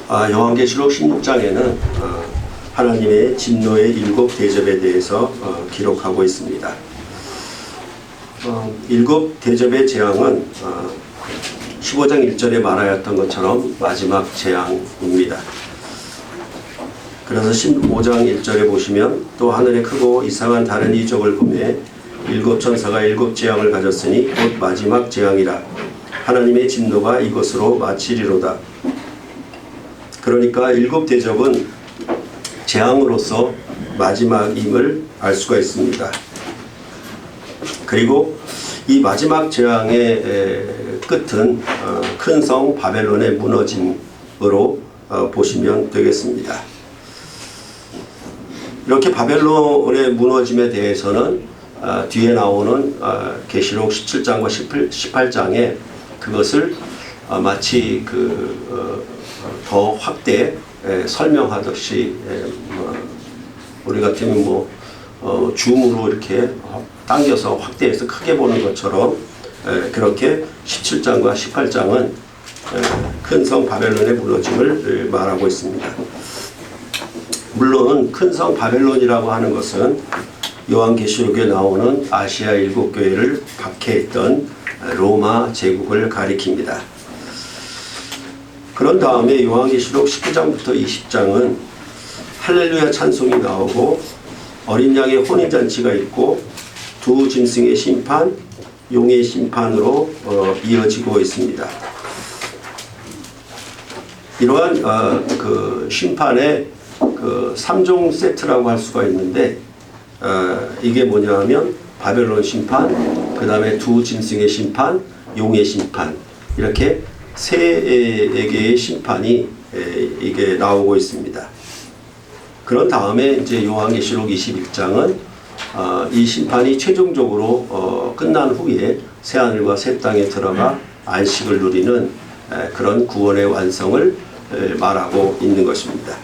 요한계시록 16장에는 하나님의 진노의 7 대접에 대해서 기록하고 있습니다. 7 대접의 재앙은 15장 1절에 말하였던 것처럼 마지막 재앙입니다. 그래서 15장 1절에 보시면 또 하늘에 크고 이상한 다른 이적을 보매 7 천사가 7 재앙을 가졌으니 곧 마지막 재앙이라. 하나님의 진노가 이것으로 마치리로다. 그러니까 7 대접은 재앙으로서 마지막임을 알 수가 있습니다. 그리고 이 마지막 재앙의 끝은 큰 성 바벨론의 무너짐으로 보시면 되겠습니다. 이렇게 바벨론의 무너짐에 대해서는 뒤에 나오는 계시록 17장과 18장에 그것을 마치 더 확대 설명하듯이 우리 같으면 줌으로 이렇게 당겨서 확대해서 크게 보는 것처럼 그렇게 17장과 18장은 큰 성 바벨론의 무너짐을 말하고 있습니다. 물론 큰 성 바벨론이라고 하는 것은 요한계시록에 나오는 아시아 7 교회를 박해했던 로마 제국을 가리킵니다. 그런 다음에 요한계시록 19장부터 20장은 할렐루야 찬송이 나오고 어린 양의 혼인잔치가 있고 두 짐승의 심판, 용의 심판으로 이어지고 있습니다. 이러한 그 심판의 3종 세트라고 할 수가 있는데 이게 뭐냐 하면 바벨론 심판, 그 다음에 두 짐승의 심판, 용의 심판, 이렇게 세 개의 심판이 이게 나오고 있습니다. 그런 다음에 이제 요한계시록 21장은 이 심판이 최종적으로 끝난 후에 새하늘과 새 땅에 들어가 안식을 누리는 그런 구원의 완성을 말하고 있는 것입니다.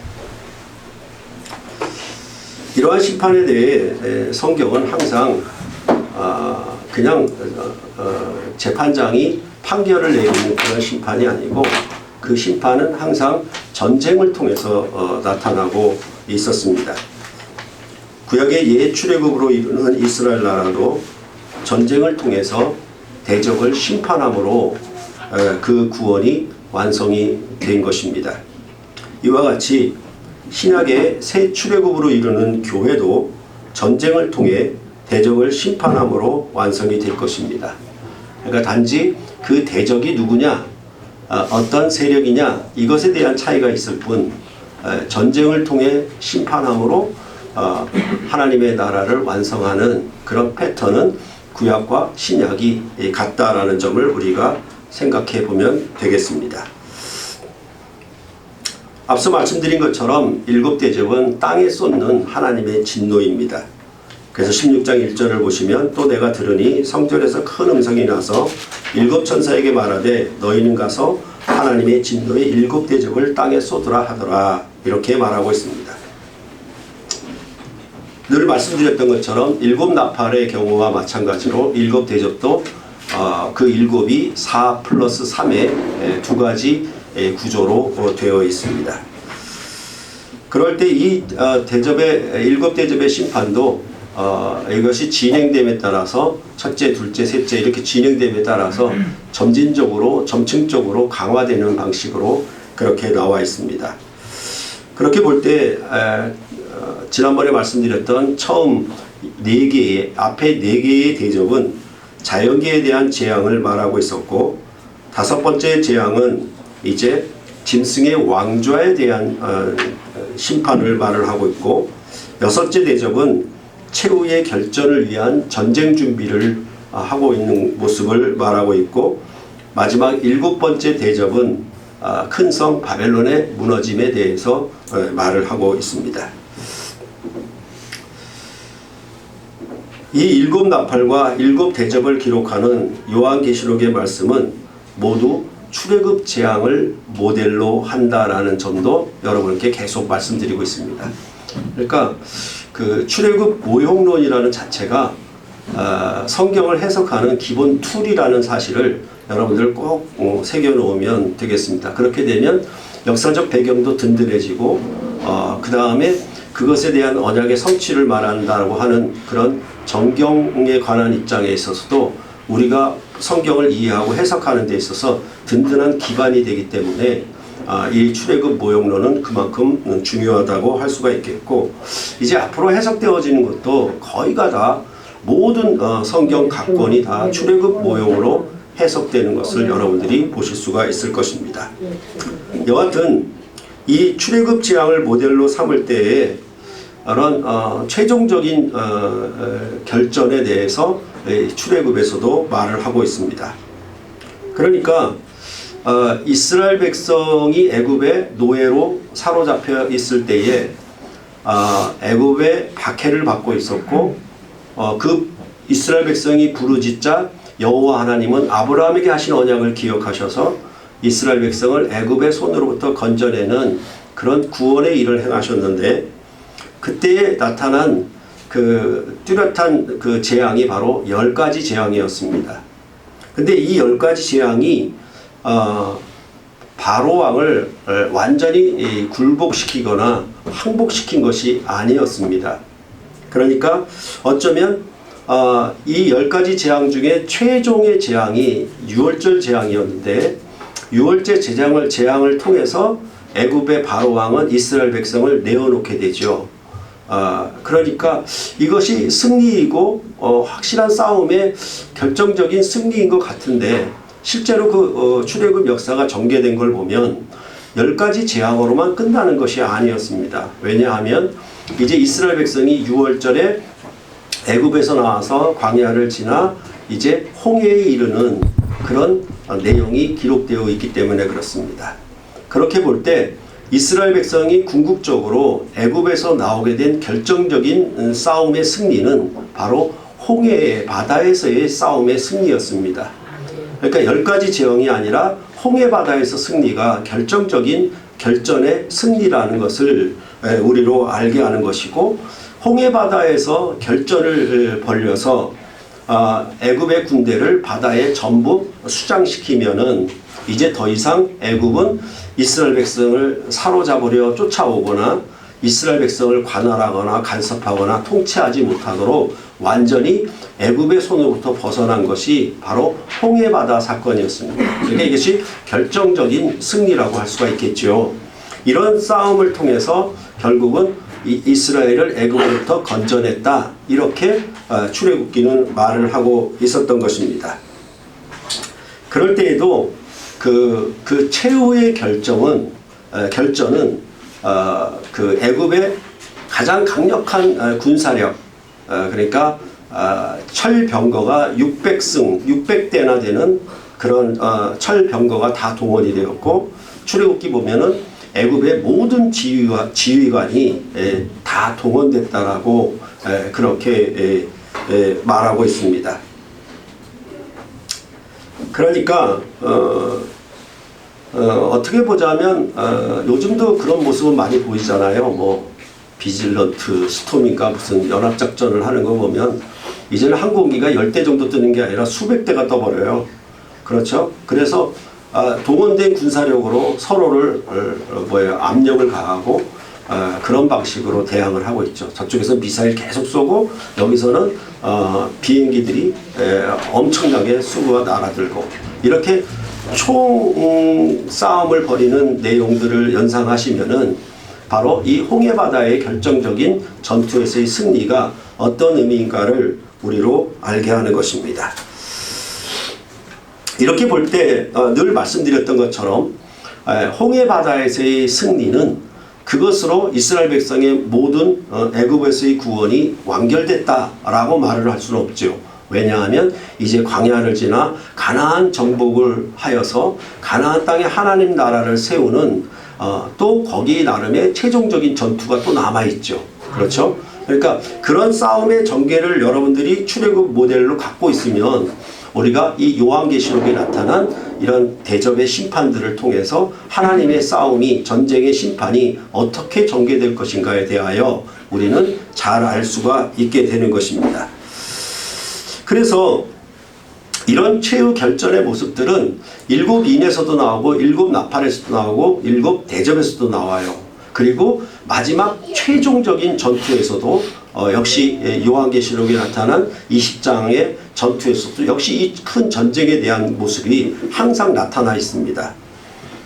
이러한 심판에 대해 성경은 항상 그냥 재판장이 판결을 내리는 그런 심판이 아니고 그 심판은 항상 전쟁을 통해서 나타나고 있었습니다. 구약의 옛 출애굽으로 이르는 이스라엘 나라도 전쟁을 통해서 대적을 심판함으로 그 구원이 완성이 된 것입니다. 이와 같이 신약의 새 출애굽으로 이르는 교회도 전쟁을 통해 대적을 심판함으로 완성이 될 것입니다. 그러니까 단지 그 대적이 누구냐, 어떤 세력이냐, 이것에 대한 차이가 있을 뿐 전쟁을 통해 심판함으로 하나님의 나라를 완성하는 그런 패턴은 구약과 신약이 같다라는 점을 우리가 생각해 보면 되겠습니다. 앞서 말씀드린 것처럼 7 대접은 땅에 쏟는 하나님의 진노입니다. 그래서 16장 1절을 보시면 또 내가 들으니 성전에서 큰 음성이 나서 7 천사에게 말하되 너희는 가서 하나님의 진노의 7 대접을 땅에 쏟으라 하더라, 이렇게 말하고 있습니다. 늘 말씀드렸던 것처럼 7 나팔의 경우와 마찬가지로 7 대접도 그 7이 4 플러스 3의 두 가지 구조로 되어 있습니다. 그럴 때 이 대접의 7 대접의 심판도 이것이 진행됨에 따라서 첫째, 둘째, 셋째 이렇게 진행됨에 따라서 점진적으로 점층적으로 강화되는 방식으로 그렇게 나와 있습니다. 그렇게 볼 때 지난번에 말씀드렸던 처음 4개의 앞에 4개의 대접은 자연계에 대한 재앙을 말하고 있었고, 5번째 재앙은 이제 짐승의 왕좌에 대한 심판을 말을 하고 있고, 6째 대접은 최후의 결전을 위한 전쟁 준비를 하고 있는 모습을 말하고 있고, 마지막 7번째 대접은 큰 성 바벨론의 무너짐에 대해서 말을 하고 있습니다. 이 7 나팔과 7 대접을 기록하는 요한계시록의 말씀은 모두 출애굽 재앙을 모델로 한다라는 점도 여러분께 계속 말씀드리고 있습니다. 그러니까 그 출애굽 모형론이라는 자체가 성경을 해석하는 기본 툴이라는 사실을 여러분들 꼭 새겨놓으면 되겠습니다. 그렇게 되면 역사적 배경도 든든해지고 그 다음에 그것에 대한 언약의 성취를 말한다고 하는 그런 정경에 관한 입장에 있어서도 우리가 성경을 이해하고 해석하는 데 있어서 든든한 기반이 되기 때문에 이 출애굽 모형론은 그만큼 중요하다고 할 수가 있겠고, 이제 앞으로 해석되어지는 것도 거의가 다 모든 성경 각 권이 다 출애굽 모형으로 해석되는 것을 여러분들이 보실 수가 있을 것입니다. 여하튼 이 출애굽 재앙을 모델로 삼을 때에 그런 최종적인 결전에 대해서 출애굽에서도 말을 하고 있습니다. 그러니까 이스라엘 백성이 애굽의 노예로 사로잡혀 있을 때에 애굽의 박해를 받고 있었고, 그 이스라엘 백성이 부르짖자 여호와 하나님은 아브라함에게 하신 언약을 기억하셔서 이스라엘 백성을 애굽의 손으로부터 건져내는 그런 구원의 일을 행하셨는데, 그때에 나타난 그 뚜렷한 그 재앙이 바로 10가지 재앙이었습니다. 근데 이 10가지 재앙이 바로 왕을 완전히 굴복시키거나 항복시킨 것이 아니었습니다. 그러니까 어쩌면 이 10가지 재앙 중에 최종의 재앙이 유월절 재앙이었는데, 유월절 재앙을 통해서 애굽의 바로 왕은 이스라엘 백성을 내어놓게 되죠. 그러니까 이것이 승리이고 확실한 싸움의 결정적인 승리인 것 같은데, 실제로 그 출애굽 역사가 전개된 걸 보면 10가지 재앙으로만 끝나는 것이 아니었습니다. 왜냐하면 이제 이스라엘 백성이 유월절에 애굽에서 나와서 광야를 지나 이제 홍해에 이르는 그런 내용이 기록되어 있기 때문에 그렇습니다. 그렇게 볼 때 이스라엘 백성이 궁극적으로 애굽에서 나오게 된 결정적인 싸움의 승리는 바로 홍해의 바다에서의 싸움의 승리였습니다. 그러니까 10가지 재앙이 아니라 홍해 바다에서 승리가 결정적인 결전의 승리라는 것을 우리로 알게 하는 것이고, 홍해 바다에서 결전을 벌여서 애굽의 군대를 바다에 전부 수장시키면은 이제 더 이상 애굽은 이스라엘 백성을 사로잡으려 쫓아오거나 이스라엘 백성을 관할하거나 간섭하거나 통치하지 못하도록 완전히 애굽의 손으로부터 벗어난 것이 바로 홍해바다 사건이었습니다. 그러니까 이것이 결정적인 승리라고 할 수가 있겠죠. 이런 싸움을 통해서 결국은 이스라엘을 애굽으로부터 건져냈다, 이렇게 출애굽기는 말을 하고 있었던 것입니다. 그럴 때에도 그 최후의 결전은 그 애굽의 가장 강력한 군사력, 그러니까 철병거가 600대나 되는 그런 철병거가 다 동원이 되었고, 출애굽기 보면은 애굽의 모든 지휘관이 다 동원됐다라고 그렇게 말하고 있습니다. 그러니까 어떻게 보자면 요즘도 그런 모습은 많이 보이잖아요. 뭐 비질런트 스톰인가 무슨 연합작전을 하는 거 보면 이제는 항공기가 10대 정도 뜨는 게 아니라 수백 대가 떠버려요. 그렇죠? 그래서 동원된 군사력으로 서로를 압력을 가하고 그런 방식으로 대항을 하고 있죠. 저쪽에서 미사일 계속 쏘고 여기서는 비행기들이 엄청나게 쏘고 날아들고, 이렇게 총 싸움을 벌이는 내용들을 연상하시면은 바로 이 홍해바다의 결정적인 전투에서의 승리가 어떤 의미인가를 우리로 알게 하는 것입니다. 이렇게 볼 때 늘 말씀드렸던 것처럼 홍해바다에서의 승리는 그것으로 이스라엘 백성의 모든 애굽에서의 구원이 완결됐다라고 말을 할 수는 없죠. 왜냐하면 이제 광야를 지나 가나안 정복을 하여서 가나안 땅에 하나님 나라를 세우는 또 거기 나름의 최종적인 전투가 또 남아있죠. 그렇죠? 그러니까 그런 싸움의 전개를 여러분들이 출애굽 모델로 갖고 있으면 우리가 이 요한계시록에 나타난 이런 대접의 심판들을 통해서 하나님의 싸움이, 전쟁의 심판이 어떻게 전개될 것인가에 대하여 우리는 잘 알 수가 있게 되는 것입니다. 그래서 이런 최후 결전의 모습들은 일곱 인에서도 나오고 일곱 나팔에서도 나오고 일곱 대접에서도 나와요. 그리고 마지막 최종적인 전투에서도 역시 요한계시록에 나타난 20장의 전투에서도 역시 이 큰 전쟁에 대한 모습이 항상 나타나 있습니다.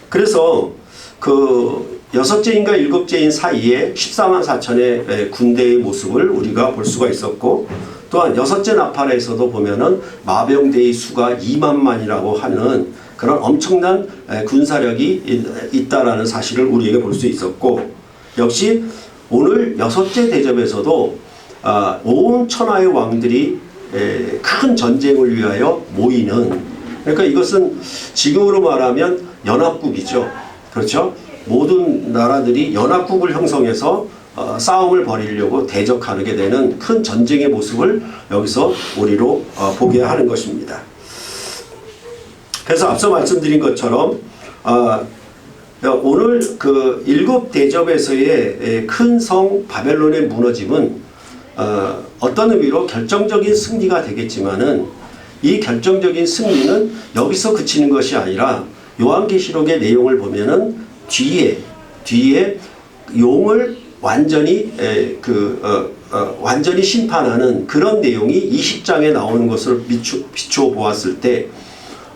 그래서 그 여섯째인가 일곱째인 사이에 14만 4천의 군대의 모습을 우리가 볼 수가 있었고, 또한 여섯째 나팔에서도 보면은 마병대의 수가 2만만이라고 하는 그런 엄청난 군사력이 있다라는 사실을 우리에게 볼 수 있었고, 역시 오늘 여섯째 대접에서도 온 천하의 왕들이 큰 전쟁을 위하여 모이는, 그러니까 이것은 지금으로 말하면 연합국이죠. 그렇죠? 모든 나라들이 연합국을 형성해서 싸움을 벌이려고 대적하게 되는 큰 전쟁의 모습을 여기서 우리로 보게 하는 것입니다. 그래서 앞서 말씀드린 것처럼 오늘 그 일곱 대접에서의 큰 성 바벨론의 무너짐은 어떤 의미로 결정적인 승리가 되겠지만은, 이 결정적인 승리는 여기서 그치는 것이 아니라 요한계시록의 내용을 보면은 뒤에 용을 완전히 완전히 심판하는 그런 내용이 20장에 나오는 것을 비추어 보았을 때,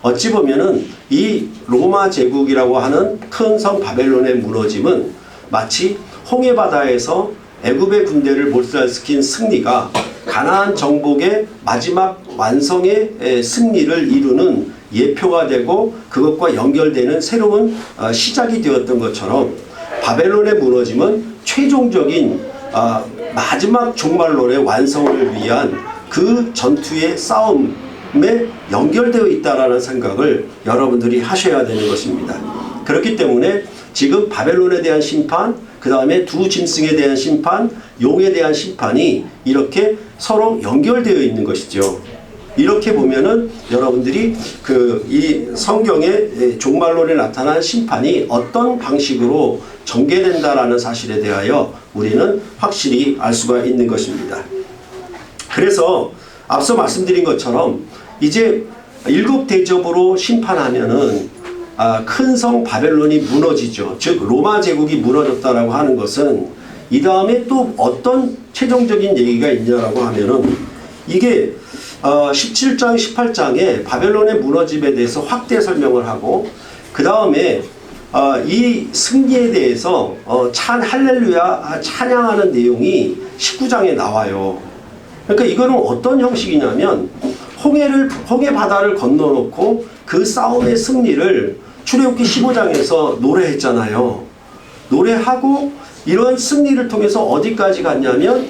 어찌 보면은 이 로마 제국이라고 하는 큰 성 바벨론의 무너짐은 마치 홍해 바다에서 애굽의 군대를 몰살시킨 승리가 가나안 정복의 마지막 완성의 승리를 이루는 예표가 되고 그것과 연결되는 새로운 시작이 되었던 것처럼, 바벨론의 무너짐은 최종적인 마지막 종말론의 완성을 위한 그 전투의 싸움에 연결되어 있다라는 생각을 여러분들이 하셔야 되는 것입니다. 그렇기 때문에 지금 바벨론에 대한 심판, 그 다음에 두 짐승에 대한 심판, 용에 대한 심판이 이렇게 서로 연결되어 있는 것이죠. 이렇게 보면은 여러분들이 이 성경의 종말론에 나타난 심판이 어떤 방식으로 전개된다라는 사실에 대하여 우리는 확실히 알 수가 있는 것입니다. 그래서 앞서 말씀드린 것처럼 이제 일곱 대접으로 심판하면은 큰 성 바벨론이 무너지죠. 즉 로마 제국이 무너졌다라고 하는 것은 이 다음에 또 어떤 최종적인 얘기가 있냐라고 하면은, 이게 17장 18장에 바벨론의 무너짐에 대해서 확대 설명을 하고, 그 다음에 이 승리에 대해서 할렐루야 찬양하는 내용이 19장에 나와요. 그러니까 이거는 어떤 형식이냐면, 홍해 바다를 건너놓고 그 싸움의 승리를 출애굽기 15장에서 노래했잖아요. 노래하고 이런 승리를 통해서 어디까지 갔냐면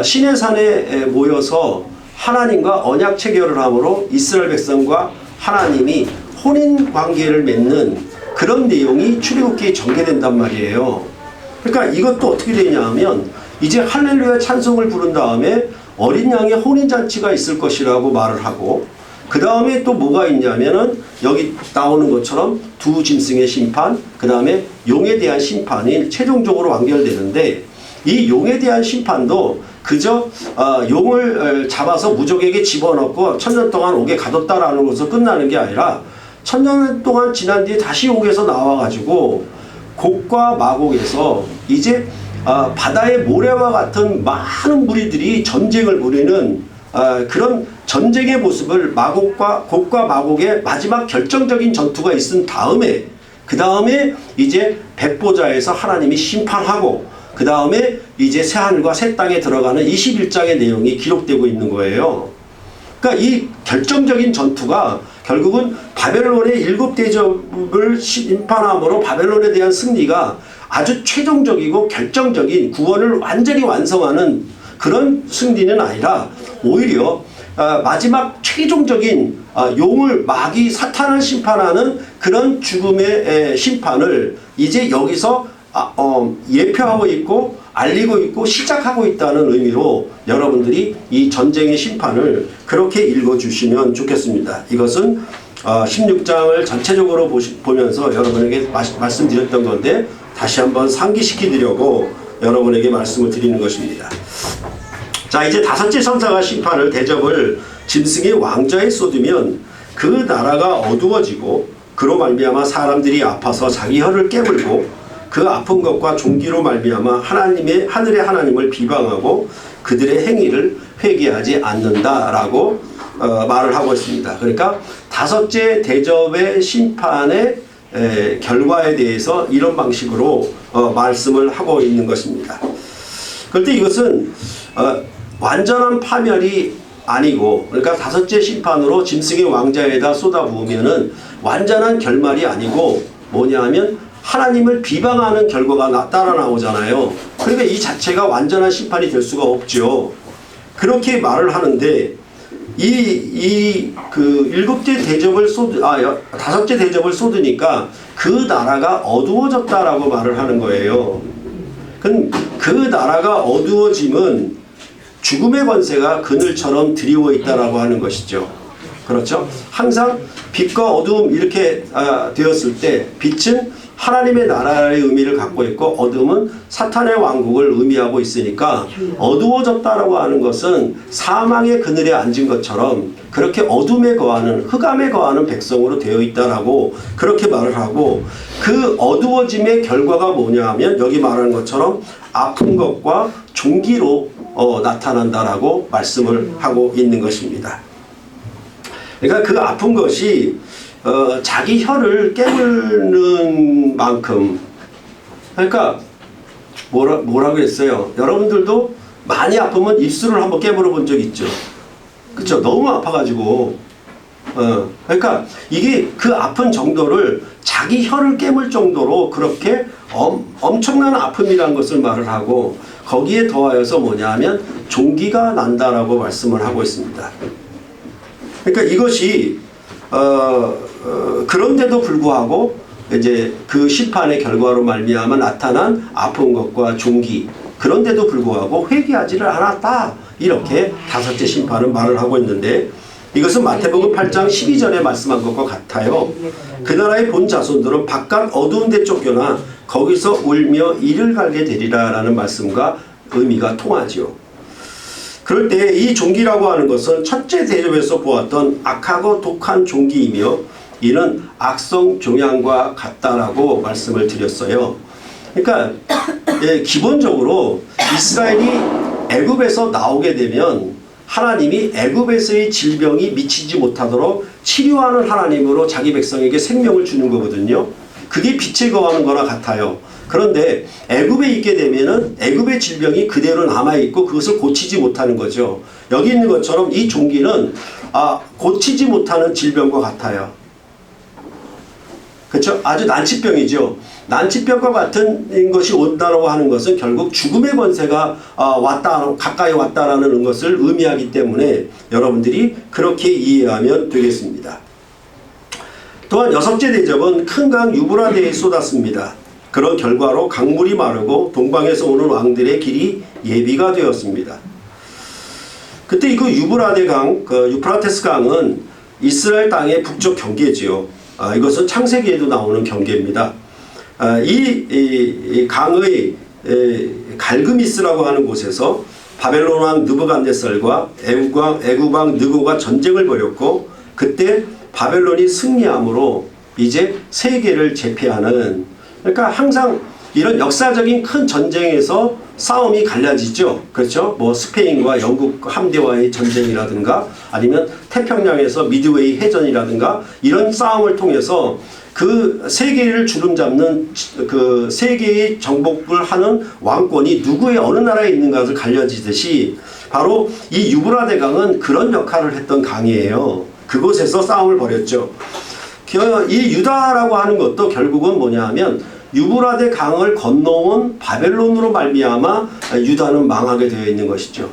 시내산에 모여서 하나님과 언약 체결을 함으로 이스라엘 백성과 하나님이 혼인 관계를 맺는 그런 내용이 출애굽기에 전개된단 말이에요. 그러니까 이것도 어떻게 되냐 하면, 이제 할렐루야 찬송을 부른 다음에 어린 양의 혼인잔치가 있을 것이라고 말을 하고, 그 다음에 또 뭐가 있냐면은 여기 나오는 것처럼 두 짐승의 심판, 그 다음에 용에 대한 심판이 최종적으로 완결되는데, 이 용에 대한 심판도 그저 용을 잡아서 무적에게 집어넣고 1000년 동안 옥에 가뒀다라는 것으로 끝나는 게 아니라, 1000년 동안 지난 뒤에 다시 옥에서 나와가지고 곡과 마곡에서 이제 바다의 모래와 같은 많은 무리들이 전쟁을 벌이는 그런 전쟁의 모습을 곡과 마곡의 마지막 결정적인 전투가 있은 다음에, 그 다음에 이제 백보자에서 하나님이 심판하고, 그 다음에 이제 새하늘과 새 땅에 들어가는 21장의 내용이 기록되고 있는 거예요. 그러니까 이 결정적인 전투가 결국은 바벨론의 일곱 대접을 심판함으로 바벨론에 대한 승리가 아주 최종적이고 결정적인 구원을 완전히 완성하는 그런 승리는 아니라, 오히려 마지막 최종적인 마귀 사탄을 심판하는 그런 죽음의 심판을 이제 여기서 예표하고 있고 알리고 있고 시작하고 있다는 의미로 여러분들이 이 전쟁의 심판을 그렇게 읽어주시면 좋겠습니다. 이것은 16장을 전체적으로 보면서 여러분에게 말씀드렸던 건데, 다시 한번 상기시켜 드리려고 여러분에게 말씀을 드리는 것입니다. 자, 이제 다섯째 천사가 대접을 짐승의 왕좌에 쏟으면 그 나라가 어두워지고 그로 말미암아 사람들이 아파서 자기 혀를 깨물고 그 아픈 것과 종기로 말미암아 하나님의 하늘의 하나님을 비방하고 그들의 행위를 회개하지 않는다라고 말을 하고 있습니다. 그러니까 다섯째 대접의 심판의 결과에 대해서 이런 방식으로 말씀을 하고 있는 것입니다. 그런데 이것은 완전한 파멸이 아니고, 그러니까 다섯째 심판으로 짐승의 왕좌에다 쏟아부으면은 완전한 결말이 아니고 뭐냐하면 하나님을 비방하는 결과가 따라 나오잖아요. 그러니까 이 자체가 완전한 심판이 될 수가 없죠. 그렇게 말을 하는데 다섯째 대접을 쏟으니까 그 나라가 어두워졌다라고 말을 하는 거예요. 그 나라가 어두워짐은 죽음의 권세가 그늘처럼 드리워 있다라고 하는 것이죠. 그렇죠? 항상 빛과 어두움 이렇게 되었을 때 빛은 하나님의 나라의 의미를 갖고 있고 어둠은 사탄의 왕국을 의미하고 있으니까 어두워졌다라고 하는 것은 사망의 그늘에 앉은 것처럼 그렇게 어둠에 거하는 흑암에 거하는 백성으로 되어 있다라고 그렇게 말을 하고, 그 어두워짐의 결과가 뭐냐 하면 여기 말하는 것처럼 아픈 것과 종기로 나타난다라고 말씀을 하고 있는 것입니다. 그러니까 그 아픈 것이 자기 혀를 깨물는 만큼, 그러니까 뭐라고 했어요? 여러분들도 많이 아프면 입술을 한번 깨물어 본 적 있죠? 그쵸? 너무 아파가지고. 그러니까 이게 그 아픈 정도를 자기 혀를 깨물 정도로 그렇게 엄청난 아픔이라는 것을 말을 하고, 거기에 더하여서 뭐냐 하면 종기가 난다라고 말씀을 하고 있습니다. 그러니까 이것이 그런데도 불구하고 이제 그 심판의 결과로 말미암아 나타난 아픈 것과 종기, 그런데도 불구하고 회개하지를 않았다, 이렇게 다섯째 심판은 말을 하고 있는데, 이것은 마태복음 8장 12절에 말씀한 것과 같아요. 그 나라의 본 자손들은 바깥 어두운 데 쫓겨나 거기서 울며 이를 갈게 되리라 라는 말씀과 의미가 통하지요. 그럴 때 이 종기라고 하는 것은 첫째 대접에서 보았던 악하고 독한 종기이며 이는 악성 종양과 같다라고 말씀을 드렸어요. 그러니까 기본적으로 이스라엘이 애굽에서 나오게 되면 하나님이 애굽에서의 질병이 미치지 못하도록 치료하는 하나님으로 자기 백성에게 생명을 주는 거거든요. 그게 빛에 거하는 거나 같아요. 그런데 애굽에 있게 되면은 애굽의 질병이 그대로 남아있고 그것을 고치지 못하는 거죠. 여기 있는 것처럼 이 종기는 고치지 못하는 질병과 같아요. 그렇죠? 아주 난치병이죠. 난치병과 같은 것이 온다고 하는 것은 결국 죽음의 권세가 가까이 왔다라는 것을 의미하기 때문에 여러분들이 그렇게 이해하면 되겠습니다. 또한 여섯째 대접은 큰 강 유브라데에 쏟았습니다. 그런 결과로 강물이 마르고 동방에서 오는 왕들의 길이 예비가 되었습니다. 그때 그 유브라데 강, 그 유프라테스 강은 이스라엘 땅의 북쪽 경계지요. 이것은 창세기에도 나오는 경계입니다. 이 강의 갈그미스라고 하는 곳에서 바벨론 왕 느부갓네살과 애굽 왕 느고가 전쟁을 벌였고, 그때 바벨론이 승리함으로 이제 세계를 제패하는, 그러니까 항상 이런 역사적인 큰 전쟁에서 싸움이 갈라지죠. 그렇죠? 뭐 스페인과 영국 함대와의 전쟁이라든가 아니면 태평양에서 미드웨이 해전이라든가 이런 싸움을 통해서 그 세계를 주름잡는 그 세계의 정복을 하는 왕권이 누구의 어느 나라에 있는가를 갈려지듯이 바로 이 유브라데 강은 그런 역할을 했던 강이에요. 그곳에서 싸움을 벌였죠. 이 유다라고 하는 것도 결국은 뭐냐 하면 유브라데 강을 건너온 바벨론으로 말미암아 유다는 망하게 되어 있는 것이죠.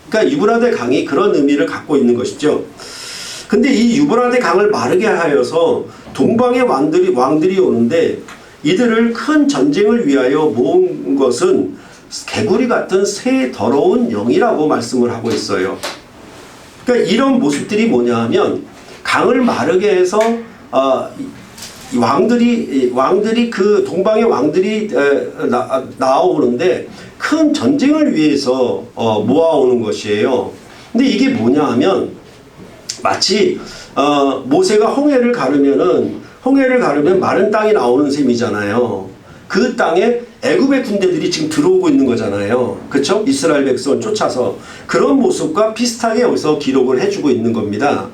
그러니까 유브라데 강이 그런 의미를 갖고 있는 것이죠. 근데 이 유브라데 강을 마르게 하여서 동방의 왕들이 오는데 이들을 큰 전쟁을 위하여 모은 것은 개구리 같은 새 더러운 영이라고 말씀을 하고 있어요. 그러니까 이런 모습들이 뭐냐 하면 강을 마르게 해서 왕들이 그 동방의 왕들이 나오는데 큰 전쟁을 위해서 모아오는 것이에요. 근데 이게 뭐냐 하면 마치 모세가 홍해를 가르면 마른 땅이 나오는 셈이잖아요. 그 땅에 애굽의 군대들이 지금 들어오고 있는 거잖아요. 그렇죠? 이스라엘 백성을 쫓아서 그런 모습과 비슷하게 여기서 기록을 해주고 있는 겁니다.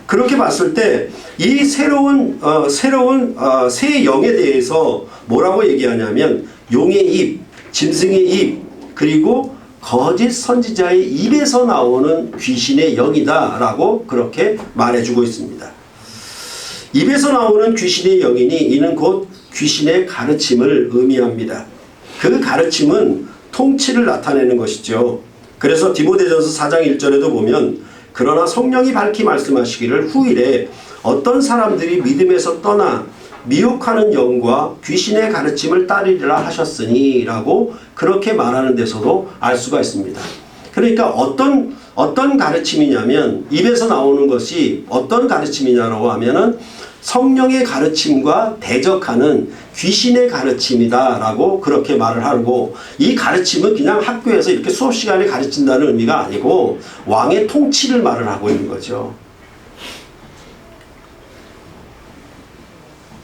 그렇게 봤을 때 이 새로운 새 영에 대해서 뭐라고 얘기하냐면 용의 입, 짐승의 입, 그리고 거짓 선지자의 입에서 나오는 귀신의 영이다 라고 그렇게 말해주고 있습니다. 입에서 나오는 귀신의 영이니 이는 곧 귀신의 가르침을 의미합니다. 그 가르침은 통치를 나타내는 것이죠. 그래서 디모데전서 4장 1절에도 보면 그러나 성령이 밝히 말씀하시기를 후일에 어떤 사람들이 믿음에서 떠나 미혹하는 영과 귀신의 가르침을 따르리라 하셨으니 라고 그렇게 말하는 데서도 알 수가 있습니다. 그러니까 어떤 가르침이냐면 입에서 나오는 것이 어떤 가르침이냐라고 하면은 성령의 가르침과 대적하는 귀신의 가르침이다 라고 그렇게 말을 하고, 이 가르침은 그냥 학교에서 이렇게 수업 시간에 가르친다는 의미가 아니고 왕의 통치를 말을 하고 있는 거죠.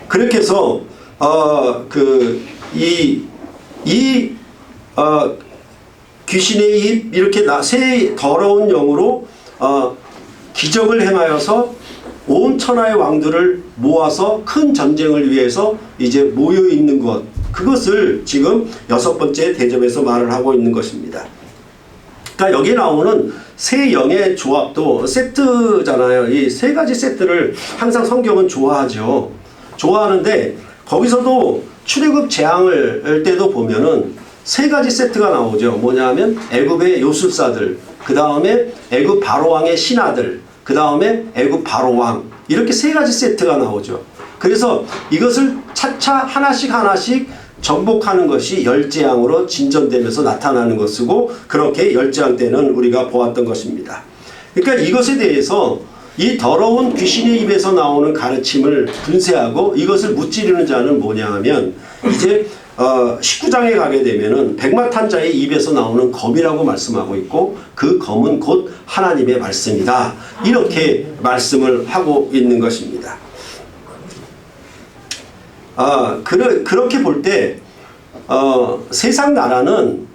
그렇게 해서 귀신의 입 이렇게 새 더러운 영으로 기적을 행하여서 온 천하의 왕들을 모아서 큰 전쟁을 위해서 이제 모여 있는 것, 그것을 지금 6번째 대접에서 말을 하고 있는 것입니다. 그러니까 여기 나오는 세 영의 조합도 세트잖아요. 이 세 가지 세트를 항상 성경은 좋아하죠. 좋아하는데 거기서도 출애굽 재앙을 할 때도 보면은 세 가지 세트가 나오죠. 뭐냐면 애굽의 요술사들, 그 다음에 애굽 바로왕의 신하들, 그 다음에 애굽 바로왕, 이렇게 세 가지 세트가 나오죠. 그래서 이것을 차차 하나씩 정복하는 것이 열재앙으로 진전되면서 나타나는 것이고, 그렇게 열재앙 때는 우리가 보았던 것입니다. 그러니까 이것에 대해서 이 더러운 귀신의 입에서 나오는 가르침을 분쇄하고 이것을 무찌르는 자는 뭐냐 하면 이제 19장에 가게 되면은 백마탄 자의 입에서 나오는 검이라고 말씀하고 있고, 그 검은 곧 하나님의 말씀이다, 이렇게 말씀을 하고 있는 것입니다. 그렇게 볼 때 세상 나라는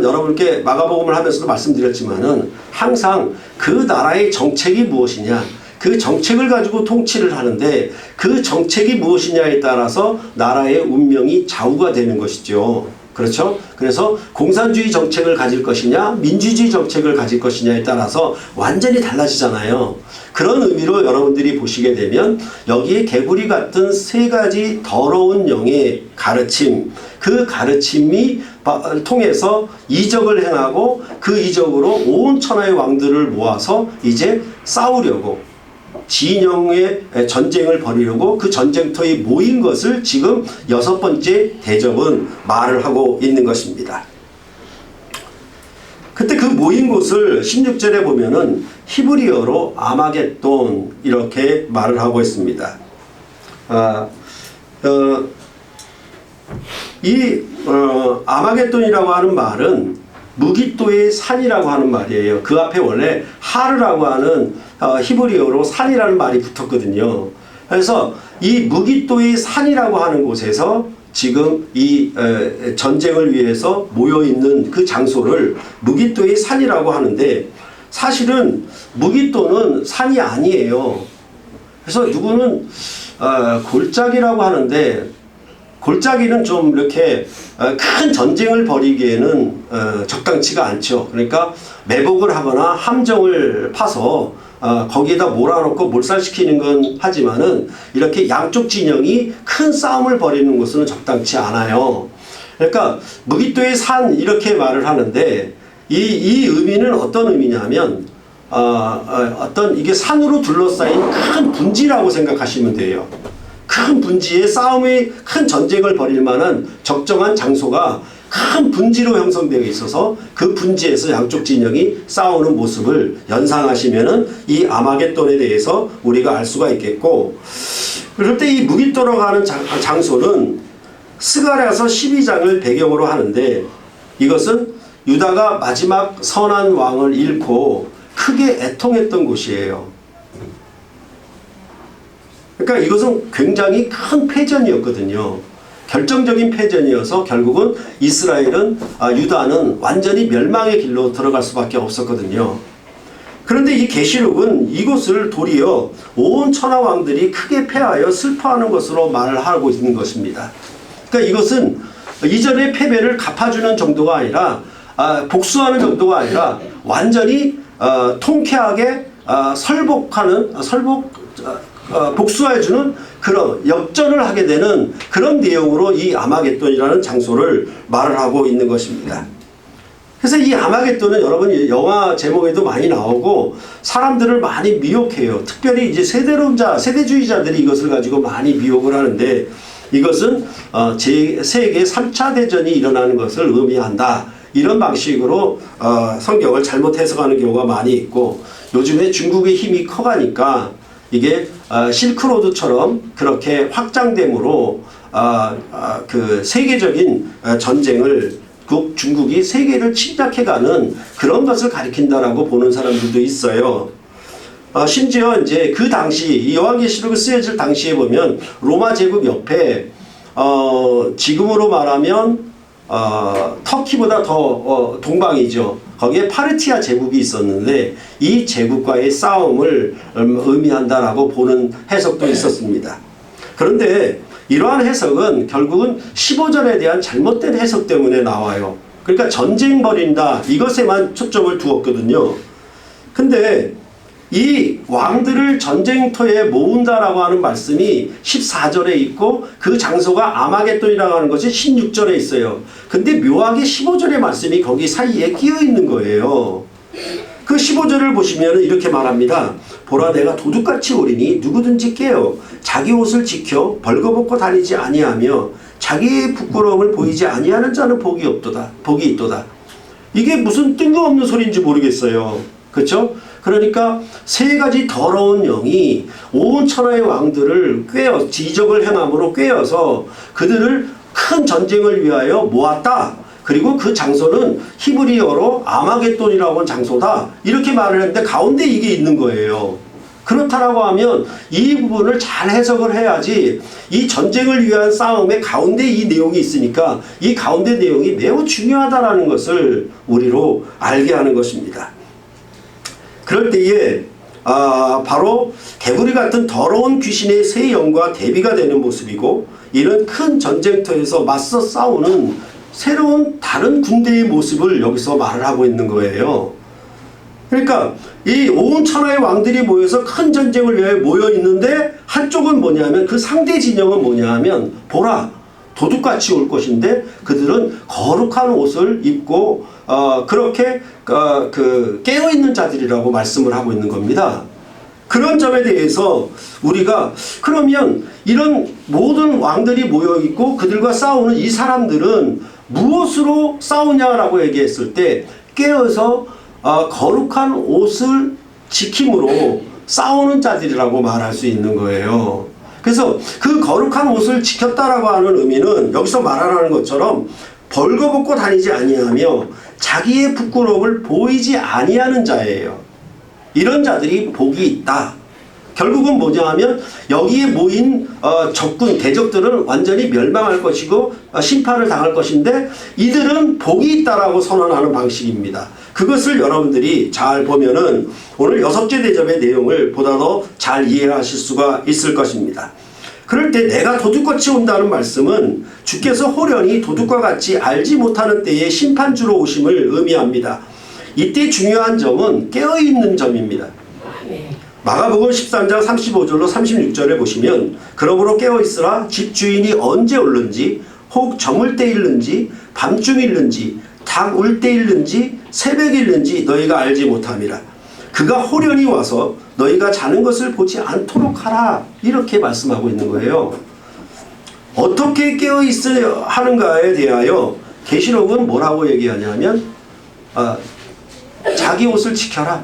여러분께 마가복음을 하면서도 말씀드렸지만은 항상 그 나라의 정책이 무엇이냐, 그 정책을 가지고 통치를 하는데 그 정책이 무엇이냐에 따라서 나라의 운명이 좌우가 되는 것이죠. 그렇죠? 그래서 공산주의 정책을 가질 것이냐, 민주주의 정책을 가질 것이냐에 따라서 완전히 달라지잖아요. 그런 의미로 여러분들이 보시게 되면 여기에 개구리 같은 세 가지 더러운 영의 가르침, 그 가르침이 통해서 이적을 행하고 그 이적으로 온 천하의 왕들을 모아서 이제 싸우려고, 진영의 전쟁을 벌이려고 그 전쟁터에 모인 것을 지금 6번째 대접은 말을 하고 있는 것입니다. 그때 그 모인 곳을 16절에 보면은 히브리어로 아마겟돈 이렇게 말을 하고 있습니다. 아마겟돈이라고 하는 말은 무기또의 산이라고 하는 말이에요. 그 앞에 원래 하르라고 하는 히브리어로 산이라는 말이 붙었거든요. 그래서 이 무기또의 산이라고 하는 곳에서 지금 이 전쟁을 위해서 모여있는 그 장소를 무기또의 산이라고 하는데, 사실은 무기또는 산이 아니에요. 그래서 누구는 골짜기라고 하는데, 골짜기는 좀 이렇게 큰 전쟁을 벌이기에는 적당치가 않죠. 그러니까 매복을 하거나 함정을 파서 거기에다 몰아넣고 몰살시키는 건 하지만은 이렇게 양쪽 진영이 큰 싸움을 벌이는 것은 적당치 않아요. 그러니까 무기또의 산 이렇게 말을 하는데, 이 의미는 어떤 의미냐면 어떤 이게 산으로 둘러싸인 큰 분지라고 생각하시면 돼요. 큰 분지에 큰 전쟁을 벌일 만한 적정한 장소가 큰 분지로 형성되어 있어서 그 분지에서 양쪽 진영이 싸우는 모습을 연상하시면은 이 아마겟돈에 대해서 우리가 알 수가 있겠고, 그럴 때 이 무기또라고 하는 장소는 스가랴서 12장을 배경으로 하는데, 이것은 유다가 마지막 선한 왕을 잃고 크게 애통했던 곳이에요. 그러니까 이것은 굉장히 큰 패전이었거든요. 결정적인 패전이어서 결국은 이스라엘은 유다는 완전히 멸망의 길로 들어갈 수밖에 없었거든요. 그런데 이 계시록은 이것을 도리어 온 천하 왕들이 크게 패하여 슬퍼하는 것으로 말을 하고 있는 것입니다. 그러니까 이것은 이전의 패배를 갚아주는 정도가 아니라 복수하는 정도가 아니라 완전히 통쾌하게 복수해주는 그런 역전을 하게 되는 그런 내용으로 이 아마겟돈이라는 장소를 말을 하고 있는 것입니다. 그래서 이 아마겟돈은 여러분 영화 제목에도 많이 나오고 사람들을 많이 미혹해요. 특별히 이제 세대주의자들이 이것을 가지고 많이 미혹을 하는데, 이것은 세계 3차 대전이 일어나는 것을 의미한다. 이런 방식으로 성경을 잘못 해석하는 경우가 많이 있고, 요즘에 중국의 힘이 커가니까 이게 실크로드처럼 그렇게 확장됨으로 그 세계적인 전쟁을 중국이 세계를 침략해가는 그런 것을 가리킨다라고 보는 사람들도 있어요. 심지어 이제 그 당시 이 요한계시록이 쓰여질 당시에 보면 로마 제국 옆에 지금으로 말하면 터키보다 더 동방이죠. 거기에 파르티아 제국이 있었는데 이 제국과의 싸움을 의미한다라고 보는 해석도 있었습니다. 그런데 이러한 해석은 결국은 15절에 대한 잘못된 해석 때문에 나와요. 그러니까 전쟁 벌인다 이것에만 초점을 두었거든요. 근데 이 왕들을 전쟁터에 모은다라고 하는 말씀이 14절에 있고 그 장소가 아마겟돈이라고 하는 것이 16절에 있어요. 근데 묘하게 15절의 말씀이 거기 사이에 끼어 있는 거예요. 그 15절을 보시면 이렇게 말합니다. 보라, 내가 도둑같이 오리니 누구든지 깨어 자기 옷을 지켜 벌거벗고 다니지 아니하며 자기의 부끄러움을 보이지 아니하는 자는 복이 있도다. 이게 무슨 뜬금없는 소리인지 모르겠어요. 그렇죠? 그러니까 세 가지 더러운 영이 온 천하의 왕들을 지적을 행함으로 꿰어서 그들을 큰 전쟁을 위하여 모았다. 그리고 그 장소는 히브리어로 아마겟돈이라고 하는 장소다. 이렇게 말을 했는데 가운데 이게 있는 거예요. 그렇다라고 하면 이 부분을 잘 해석을 해야지, 이 전쟁을 위한 싸움의 가운데 이 내용이 있으니까 이 가운데 내용이 매우 중요하다라는 것을 우리로 알게 하는 것입니다. 그럴 때에 바로 개구리 같은 더러운 귀신의 세 영과 대비가 되는 모습이고, 이런 큰 전쟁터에서 맞서 싸우는 새로운 다른 군대의 모습을 여기서 말을 하고 있는 거예요. 그러니까 이 온 천하의 왕들이 모여서 큰 전쟁을 위해 모여 있는데, 한쪽은 뭐냐면 그 상대 진영은 뭐냐면 보라, 도둑같이 올 것인데 그들은 거룩한 옷을 입고 그렇게 깨어있는 자들이라고 말씀을 하고 있는 겁니다. 그런 점에 대해서 우리가 그러면 이런 모든 왕들이 모여있고 그들과 싸우는 이 사람들은 무엇으로 싸우냐라고 얘기했을 때 깨어서 거룩한 옷을 지킴으로 싸우는 자들이라고 말할 수 있는 거예요. 그래서 그 거룩한 옷을 지켰다라고 하는 의미는 여기서 말하는 것처럼 벌거벗고 다니지 아니하며 자기의 부끄러움을 보이지 아니하는 자예요. 이런 자들이 복이 있다. 결국은 뭐냐 하면 여기에 모인 적군, 대적들은 완전히 멸망할 것이고 심판을 당할 것인데 이들은 복이 있다라고 선언하는 방식입니다. 그것을 여러분들이 잘 보면은 오늘 6째 대접의 내용을 보다 더 잘 이해하실 수가 있을 것입니다. 그럴 때 내가 도둑같이 온다는 말씀은 주께서 호련히 도둑과 같이 알지 못하는 때에 심판주로 오심을 의미합니다. 이때 중요한 점은 깨어있는 점입니다. 마가복음 13장 35절로 36절에 보시면 그러므로 깨어있으라 집주인이 언제 올는지 혹 저물 때 일는지 밤중 일는지 닭 울 때 일는지 새벽 일는지 너희가 알지 못함이라. 그가 호련히 와서 너희가 자는 것을 보지 않도록 하라. 이렇게 말씀하고 있는 거예요. 어떻게 깨어있어야 하는가에 대하여 계시록은 뭐라고 얘기하냐면 자기 옷을 지켜라.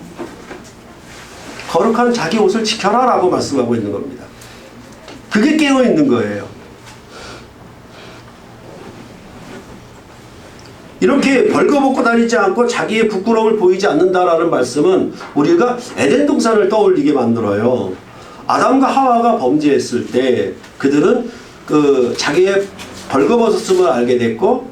거룩한 자기 옷을 지켜라 라고 말씀하고 있는 겁니다. 그게 깨어있는 거예요. 이렇게 벌거벗고 다니지 않고 자기의 부끄러움을 보이지 않는다라는 말씀은 우리가 에덴 동산을 떠올리게 만들어요. 아담과 하와가 범죄했을 때 그들은 그 자기의 벌거벗었음을 알게 됐고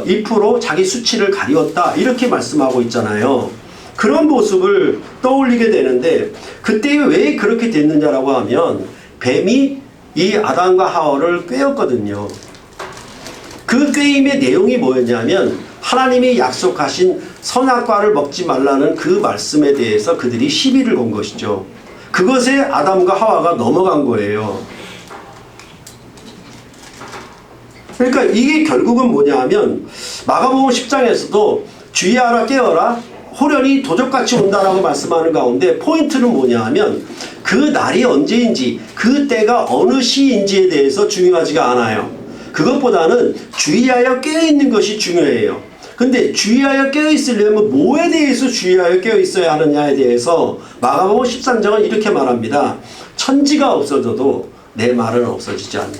잎으로 자기 수치를 가리웠다 이렇게 말씀하고 있잖아요. 그런 모습을 떠올리게 되는데 그때 왜 그렇게 됐느냐라고 하면 뱀이 이 아담과 하와를 꾀었거든요. 그 꾀임의 내용이 뭐였냐면 하나님이 약속하신 선악과를 먹지 말라는 그 말씀에 대해서 그들이 시비를 건 것이죠. 그것에 아담과 하와가 넘어간 거예요. 그러니까 이게 결국은 뭐냐 하면 마가복음 10장에서도 주의하라 깨어라 호련히 도적같이 온다라고 말씀하는 가운데 포인트는 뭐냐 하면 그 날이 언제인지 그 때가 어느 시인지에 대해서 중요하지가 않아요. 그것보다는 주의하여 깨어있는 것이 중요해요. 근데 주의하여 깨어있으려면 뭐에 대해서 주의하여 깨어있어야 하느냐에 대해서 마가복음 13장은 이렇게 말합니다. 천지가 없어져도 내 말은 없어지지 않냐.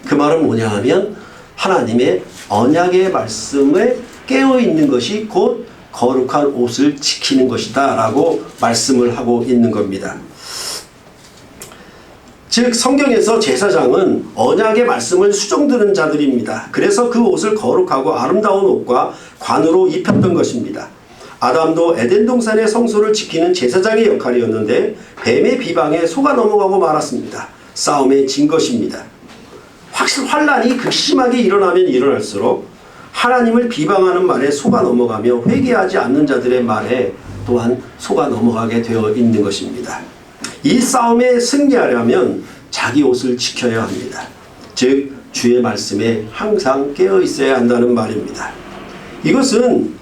그 말은 뭐냐 하면 하나님의 언약의 말씀에 깨어있는 것이 곧 거룩한 옷을 지키는 것이다 라고 말씀을 하고 있는 겁니다. 즉 성경에서 제사장은 언약의 말씀을 수종드는 자들입니다. 그래서 그 옷을 거룩하고 아름다운 옷과 관으로 입혔던 것입니다. 아담도 에덴 동산의 성소를 지키는 제사장의 역할이었는데 뱀의 비방에 속아 넘어가고 말았습니다. 싸움에 진 것입니다. 환란이 극심하게 일어나면 일어날수록 하나님을 비방하는 말에 속아 넘어가며 회개하지 않는 자들의 말에 또한 속아 넘어가게 되어 있는 것입니다. 이 싸움에 승리하려면 자기 옷을 지켜야 합니다. 즉 주의 말씀에 항상 깨어 있어야 한다는 말입니다. 이것은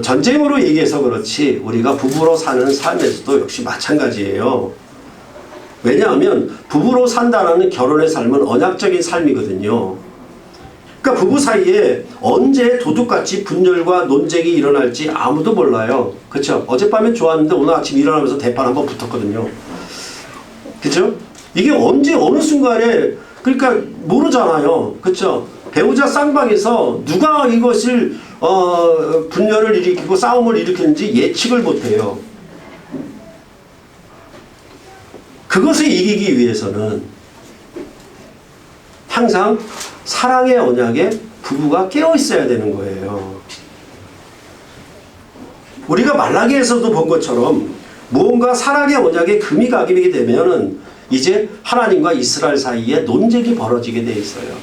전쟁으로 얘기해서 그렇지 우리가 부부로 사는 삶에서도 역시 마찬가지예요. 왜냐하면 부부로 산다는 결혼의 삶은 언약적인 삶이거든요. 그러니까 부부 사이에 언제 도둑같이 분열과 논쟁이 일어날지 아무도 몰라요. 그렇죠? 어젯밤엔 좋았는데 오늘 아침 일어나면서 대판 한번 붙었거든요. 그렇죠? 이게 언제 어느 순간에 그러니까 모르잖아요. 그렇죠? 배우자 쌍방에서 누가 이것을 분열을 일으키고 싸움을 일으키는지 예측을 못해요. 그것을 이기기 위해서는 항상 사랑의 언약에 부부가 깨어 있어야 되는 거예요. 우리가 말라기에서도 본 것처럼 무언가 사랑의 언약에 금이 가게 되면은 이제 하나님과 이스라엘 사이에 논쟁이 벌어지게 돼 있어요.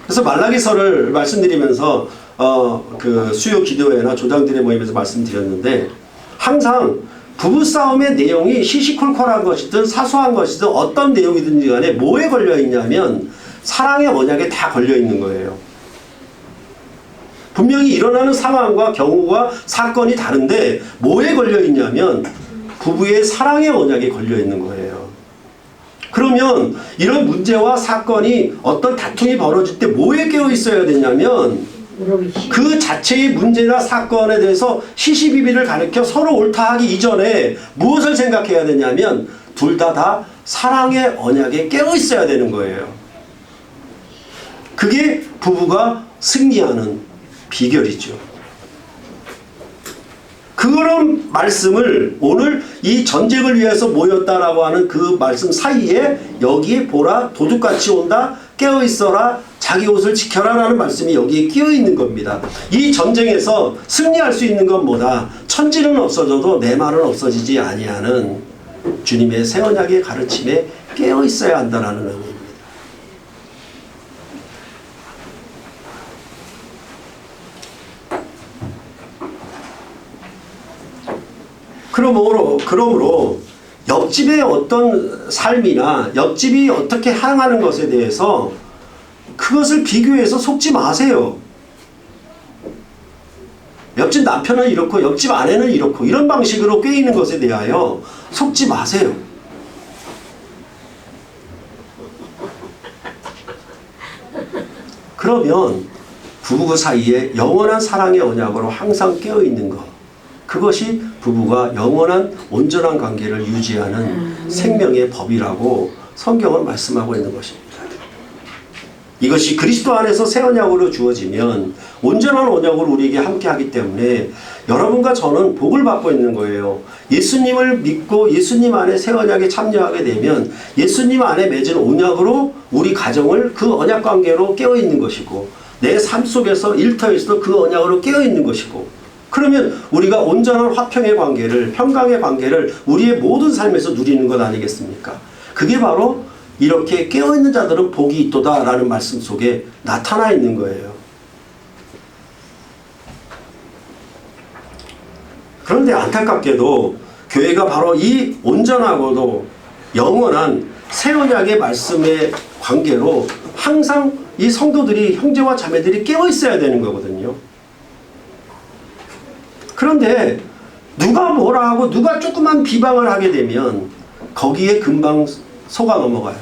그래서 말라기서를 말씀드리면서 그 수요 기도회나 조장들의 모임에서 말씀드렸는데 항상 부부싸움의 내용이 시시콜콜한 것이든 사소한 것이든 어떤 내용이든지 간에 뭐에 걸려있냐면 사랑의 언약에 다 걸려있는 거예요. 분명히 일어나는 상황과 경우와 사건이 다른데 뭐에 걸려있냐면 부부의 사랑의 언약에 걸려있는 거예요. 그러면 이런 문제와 사건이 어떤 다툼이 벌어질 때 뭐에 깨어있어야 되냐면 그 자체의 문제나 사건에 대해서 시시비비를 가리켜 서로 옳다 하기 이전에 무엇을 생각해야 되냐면 둘 다 사랑의 언약에 깨어 있어야 되는 거예요. 그게 부부가 승리하는 비결이죠. 그런 말씀을 오늘 이 전쟁을 위해서 모였다라고 하는 그 말씀 사이에 여기에 보라 도둑같이 온다 깨어 있어라 자기 옷을 지켜라 라는 말씀이 여기에 끼어 있는 겁니다. 이 전쟁에서 승리할 수 있는 건 뭐다? 천지는 없어져도 내 말은 없어지지 아니하는 주님의 새 언약의 가르침에 깨어 있어야 한다는 의미입니다. 그러므로 옆집의 어떤 삶이나 옆집이 어떻게 향하는 것에 대해서 그것을 비교해서 속지 마세요. 옆집 남편은 이렇고 옆집 아내는 이렇고 이런 방식으로 꿰이는 것에 대하여 속지 마세요. 그러면 부부 사이에 영원한 사랑의 언약으로 항상 깨어있는 것, 그것이 부부가 영원한 온전한 관계를 유지하는 생명의 법이라고 성경은 말씀하고 있는 것입니다. 이것이 그리스도 안에서 새 언약으로 주어지면 온전한 언약으로 우리에게 함께하기 때문에 여러분과 저는 복을 받고 있는 거예요. 예수님을 믿고 예수님 안에 새 언약에 참여하게 되면 예수님 안에 맺은 언약으로 우리 가정을 그 언약 관계로 깨어있는 것이고 내 삶 속에서 일터에서도 그 언약으로 깨어있는 것이고 그러면 우리가 온전한 화평의 관계를 평강의 관계를 우리의 모든 삶에서 누리는 것 아니겠습니까? 그게 바로 이렇게 깨어있는 자들은 복이 있도다 라는 말씀 속에 나타나 있는 거예요. 그런데 안타깝게도 교회가 바로 이 온전하고도 영원한 새 언약의 말씀의 관계로 항상 이 성도들이 형제와 자매들이 깨어 있어야 되는 거거든요. 그런데 누가 뭐라 하고 누가 조그만 비방을 하게 되면 거기에 금방 속아 넘어가요.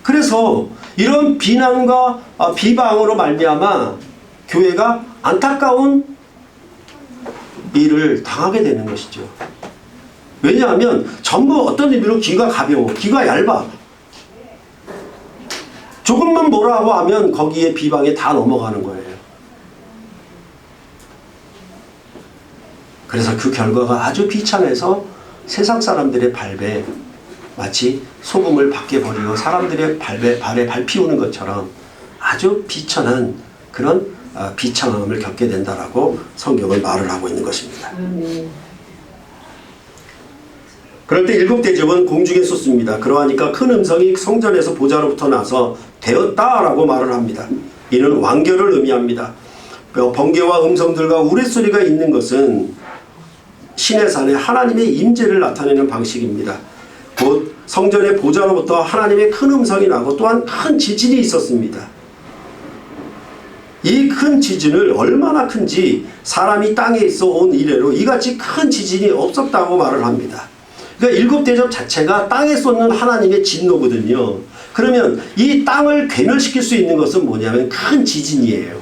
그래서 이런 비난과 비방으로 말미암아 교회가 안타까운 일을 당하게 되는 것이죠. 왜냐하면 전부 어떤 의미로 귀가 가벼워, 귀가 얇아. 조금만 뭐라고 하면 거기에 비방에 다 넘어가는 거예요. 그래서 그 결과가 아주 비참해서 세상 사람들의 발에 마치 소금을 밖에 버리고 사람들의 발에 발 피우는 것처럼 아주 비천한 그런 비참함을 겪게 된다라고 성경은 말을 하고 있는 것입니다. 그럴 때 일곱 대접은 공중에 쏟습니다. 그러하니까 큰 음성이 성전에서 보좌로부터 나서 되었다라고 말을 합니다. 이는 완결을 의미합니다. 번개와 음성들과 우레소리가 있는 것은 신의 산에 하나님의 임재를 나타내는 방식입니다. 곧 성전의 보좌로부터 하나님의 큰 음성이 나고 또한 큰 지진이 있었습니다. 이 큰 지진을 얼마나 큰지 사람이 땅에 있어 온 이래로 이같이 큰 지진이 없었다고 말을 합니다. 그러니까 일곱 대접 자체가 땅에 쏟는 하나님의 진노거든요. 그러면 이 땅을 괴멸시킬 수 있는 것은 뭐냐면 큰 지진이에요.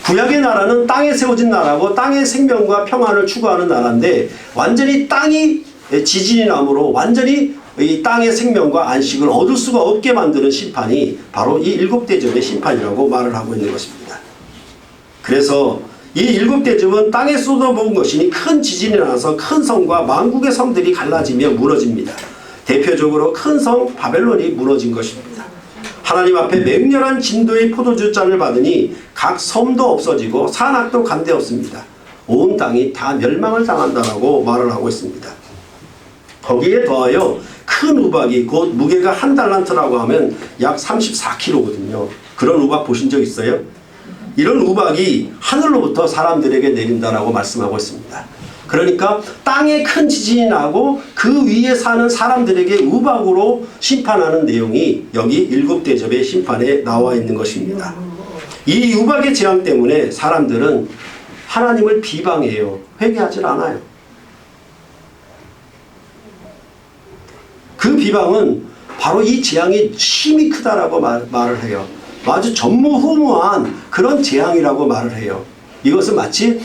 구약의 나라는 땅에 세워진 나라고 땅의 생명과 평안을 추구하는 나라인데 완전히 땅이 지진이 나므로 완전히 이 땅의 생명과 안식을 얻을 수가 없게 만드는 심판이 바로 이 일곱 대접의 심판이라고 말을 하고 있는 것입니다. 그래서 이 일곱 대접은 땅에 쏟아부은 것이니 큰 지진이 나서 큰 성과 만국의 성들이 갈라지며 무너집니다. 대표적으로 큰 성 바벨론이 무너진 것입니다. 하나님 앞에 맹렬한 진도의 포도주 잔을 받으니 각 섬도 없어지고 산악도 간되었습니다. 온 땅이 다 멸망을 당한다라고 말을 하고 있습니다. 거기에 더하여 큰 우박이 곧 무게가 한 달란트라고 하면 약 34kg거든요. 그런 우박 보신 적 있어요? 이런 우박이 하늘로부터 사람들에게 내린다라고 말씀하고 있습니다. 그러니까 땅에 큰 지진이 나고 그 위에 사는 사람들에게 우박으로 심판하는 내용이 여기 일곱 대접의 심판에 나와 있는 것입니다. 이 우박의 재앙 때문에 사람들은 하나님을 비방해요. 회개하지 않아요. 그 비방은 바로 이 재앙이 심히 크다라고 말을 해요. 아주 전무후무한 그런 재앙이라고 말을 해요. 이것은 마치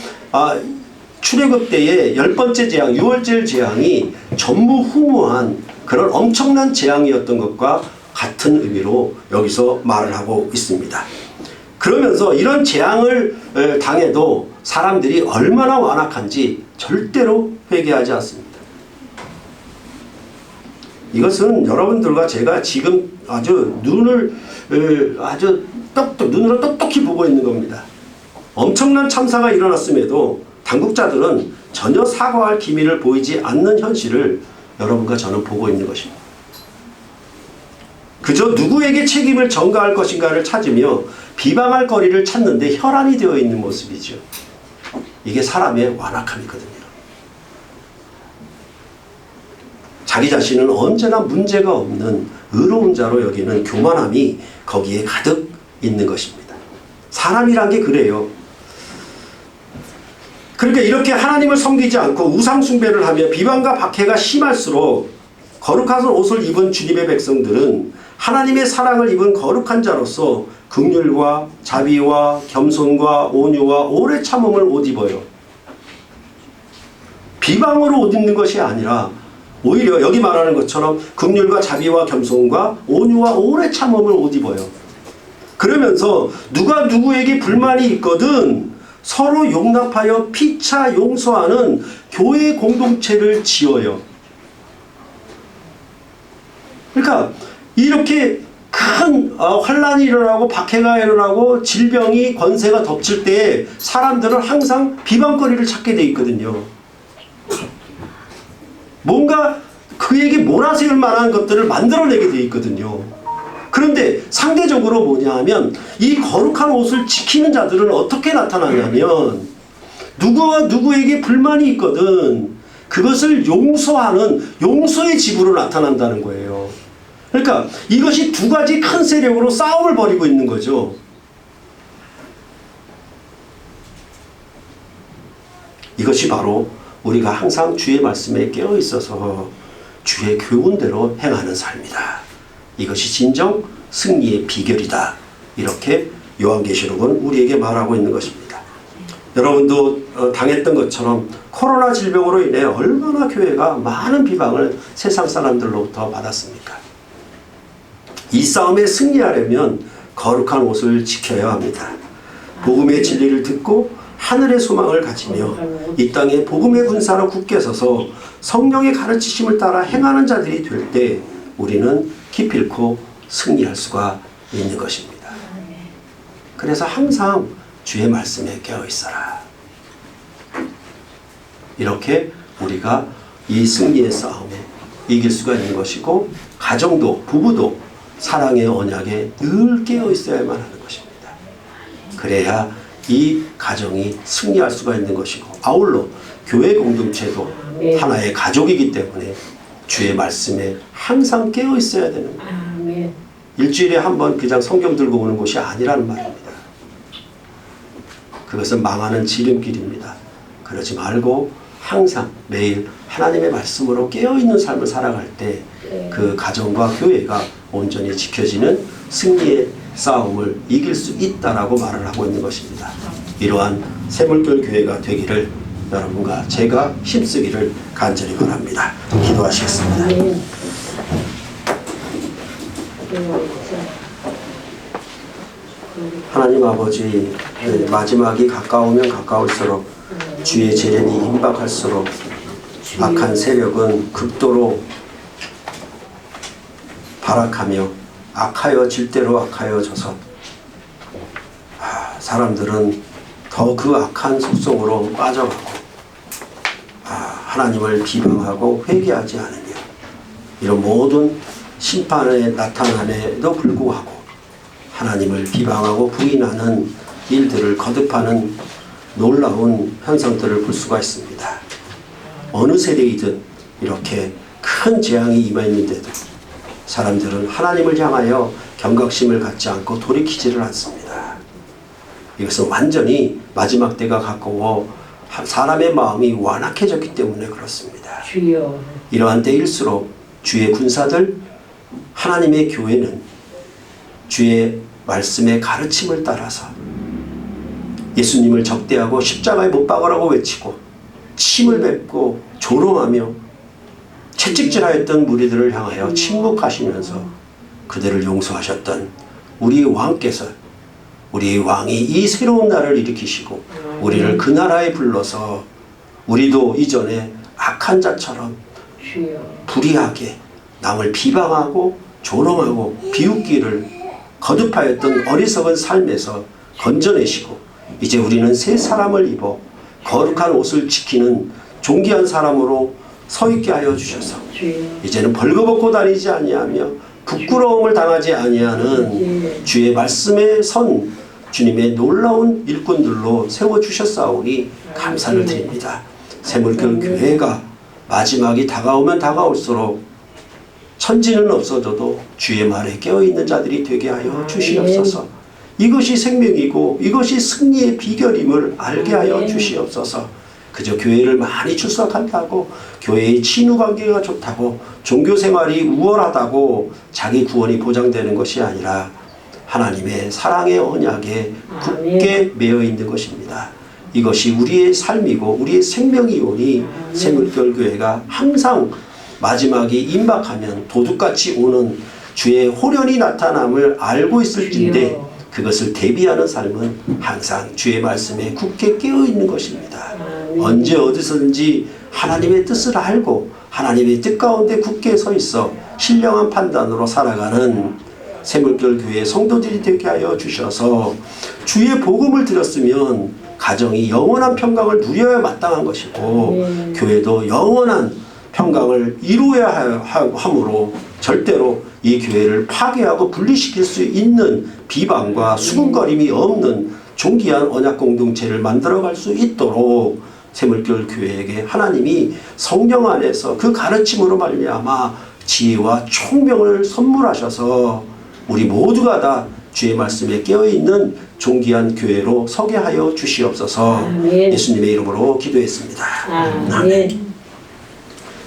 출애굽 때의 10번째 재앙, 6월절 재앙이 전무후무한 그런 엄청난 재앙이었던 것과 같은 의미로 여기서 말을 하고 있습니다. 그러면서 이런 재앙을 당해도 사람들이 얼마나 완악한지 절대로 회개하지 않습니다. 이것은 여러분들과 제가 지금 아주 눈으로 똑똑히 보고 있는 겁니다. 엄청난 참사가 일어났음에도 당국자들은 전혀 사과할 기미를 보이지 않는 현실을 여러분과 저는 보고 있는 것입니다. 그저 누구에게 책임을 전가할 것인가를 찾으며 비방할 거리를 찾는데 혈안이 되어 있는 모습이죠. 이게 사람의 완악함이거든요. 자기 자신은 언제나 문제가 없는 의로운 자로 여기는 교만함이 거기에 가득 있는 것입니다. 사람이란 게 그래요. 그러니까 이렇게 하나님을 섬기지 않고 우상 숭배를 하며 비방과 박해가 심할수록 거룩한 옷을 입은 주님의 백성들은 하나님의 사랑을 입은 거룩한 자로서 긍휼과 자비와 겸손과 온유와 오래 참음을 옷 입어요. 비방으로 옷 입는 것이 아니라 오히려 여기 말하는 것처럼 긍휼과 자비와 겸손과 온유와 오래 참음을 옷 입어요. 그러면서 누가 누구에게 불만이 있거든 서로 용납하여 피차 용서하는 교회 공동체를 지어요. 그러니까 이렇게 큰 환란이 일어나고 박해가 일어나고 질병이 권세가 덮칠 때 사람들은 항상 비방거리를 찾게 돼 있거든요. 뭔가 그에게 몰아세울 만한 것들을 만들어내게 돼 있거든요. 그런데 상대적으로 뭐냐 하면 이 거룩한 옷을 지키는 자들은 어떻게 나타나냐면 누구와 누구에게 불만이 있거든 그것을 용서하는 용서의 집으로 나타난다는 거예요. 그러니까 이것이 두 가지 큰 세력으로 싸움을 벌이고 있는 거죠. 이것이 바로 우리가 항상 주의 말씀에 깨어 있어서 주의 교훈대로 행하는 삶이다. 이것이 진정 승리의 비결이다. 이렇게 요한계시록은 우리에게 말하고 있는 것입니다. 여러분도 당했던 것처럼 코로나 질병으로 인해 얼마나 교회가 많은 비방을 세상 사람들로부터 받았습니까? 이 싸움에 승리하려면 거룩한 옷을 지켜야 합니다. 복음의 진리를 듣고 하늘의 소망을 가지며 이 땅에 복음의 군사로 굳게 서서 성령의 가르치심을 따라 행하는 자들이 될 때 우리는 기필코 승리할 수가 있는 것입니다. 그래서 항상 주의 말씀에 깨어 있어라. 이렇게 우리가 이 승리의 싸움에 이길 수가 있는 것이고 가정도 부부도 사랑의 언약에 늘 깨어 있어야만 하는 것입니다. 그래야 이 가정이 승리할 수가 있는 것이고 아울러 교회 공동체도 하나의 가족이기 때문에 주의 말씀에 항상 깨어 있어야 되는 거예요. 일주일에 한 번 그냥 성경 들고 오는 것이 아니라는 말입니다. 그것은 망하는 지름길입니다. 그러지 말고 항상 매일 하나님의 말씀으로 깨어있는 삶을 살아갈 때 그 가정과 교회가 온전히 지켜지는 승리의 싸움을 이길 수 있다라고 말을 하고 있는 것입니다. 이러한 새물결 교회가 되기를 여러분과 제가 힘쓰기를 간절히 바랍니다. 기도하시겠습니다. 하나님 아버지, 마지막이 가까우면 가까울수록 주의 재련이 임박할수록 악한 세력은 극도로 발악하며 악하여 질대로 악하여져서 사람들은 더 그 악한 속성으로 빠져가고 하나님을 비방하고 회개하지 않으며 이런 모든 심판에 나타남에도 불구하고 하나님을 비방하고 부인하는 일들을 거듭하는 놀라운 현상들을 볼 수가 있습니다. 어느 세대이든 이렇게 큰 재앙이 임했는데도 사람들은 하나님을 향하여 경각심을 갖지 않고 돌이키지를 않습니다. 이것은 완전히 마지막 때가 가까워 사람의 마음이 완악해졌기 때문에 그렇습니다. 주여. 이러한 때일수록 주의 군사들 하나님의 교회는 주의 말씀의 가르침을 따라서 예수님을 적대하고 십자가에 못 박으라고 외치고 침을 뱉고 조롱하며 채찍질하였던 무리들을 향하여 침묵하시면서 그들을 용서하셨던 우리 왕께서 우리 왕이 이 새로운 날을 일으키시고 우리를 그 나라에 불러서 우리도 이전에 악한 자처럼 불의하게 남을 비방하고 조롱하고 비웃기를 거듭하였던 어리석은 삶에서 건져내시고 이제 우리는 새 사람을 입어 거룩한 옷을 지키는 존귀한 사람으로 서 있게 하여 주셔서 이제는 벌거벗고 다니지 아니하며 부끄러움을 당하지 아니하는 주의 말씀에 선 주님의 놀라운 일꾼들로 세워주셨사오니 감사를 드립니다. 새물결 교회가 마지막이 다가오면 다가올수록 천지는 없어져도 주의 말에 깨어있는 자들이 되게 하여 주시옵소서. 이것이 생명이고 이것이 승리의 비결임을 알게 하여 주시옵소서. 그저 교회를 많이 출석한다고 교회의 친후관계가 좋다고 종교생활이 우월하다고 자기 구원이 보장되는 것이 아니라 하나님의 사랑의 언약에 굳게 매여 있는 것입니다. 이것이 우리의 삶이고 우리의 생명이오니 새물결교회가 항상 마지막이 임박하면 도둑같이 오는 주의 호련히 나타남을 알고 있을진데 그것을 대비하는 삶은 항상 주의 말씀에 굳게 깨어있는 것입니다. 언제 어디서든지 하나님의 뜻을 알고 하나님의 뜻 가운데 굳게 서 있어 신령한 판단으로 살아가는 새물결교회 성도들이 되게 하여 주셔서 주의 복음을 들었으면 가정이 영원한 평강을 누려야 마땅한 것이고 교회도 영원한 평강을 이루어야 하므로 절대로 이 교회를 파괴하고 분리시킬 수 있는 비방과 수군거림이 없는 존귀한 언약 공동체를 만들어갈 수 있도록 새물결교회에게 하나님이 성령 안에서 그 가르침으로 말미암아 지혜와 총명을 선물하셔서 우리 모두가 다 주의 말씀에 깨어있는 존귀한 교회로 서게 하여 주시옵소서. 아멘. 예수님의 이름으로 기도했습니다. 아멘.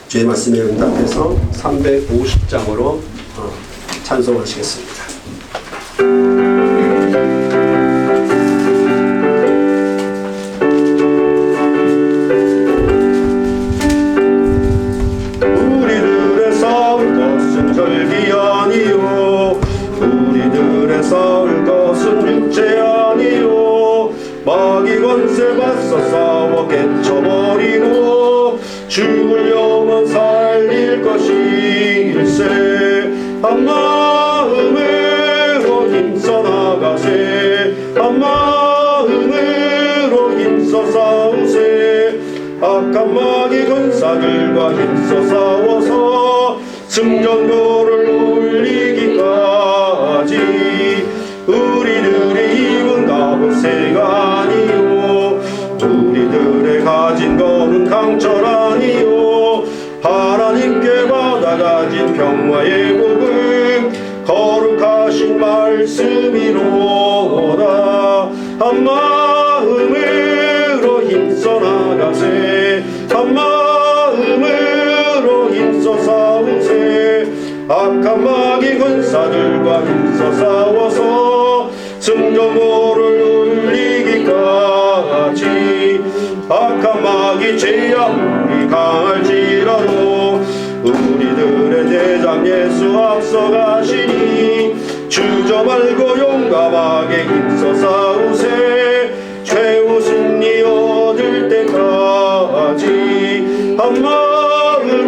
주의 말씀에 응답해서 350장으로 찬송하시겠습니다. 우리들의 싸울 것은 혈기 아니요 우리들의 싸울 것은 육체 아니요 마귀 권세 맞서 싸워 깨쳐버리고 죽을 영혼 살릴 것일세 한 마음으로 힘써 나가세 한 마음으로 힘써 싸우세 악한 마귀 군사들과 힘써 싸워서 승전고를 울리기까지 우리들의 힘은 가부세가 아니요 우리들의 가진 것은 강철 아니요 하나님께 받아가진 평화의 복음 거룩하신 말씀이로다 한 마음으로 힘써 나가세 한 마음으로 힘써 싸우세 악한 마귀 군사들과 힘써 싸워서 승전고를 울리기까지 악한 마귀 죄 아무리 강할지라도 우리들의 대장 예수 앞서가시니 주저 말고 용감하게 힘써 싸우세 최후 승리 얻을 때까지 한 마음으로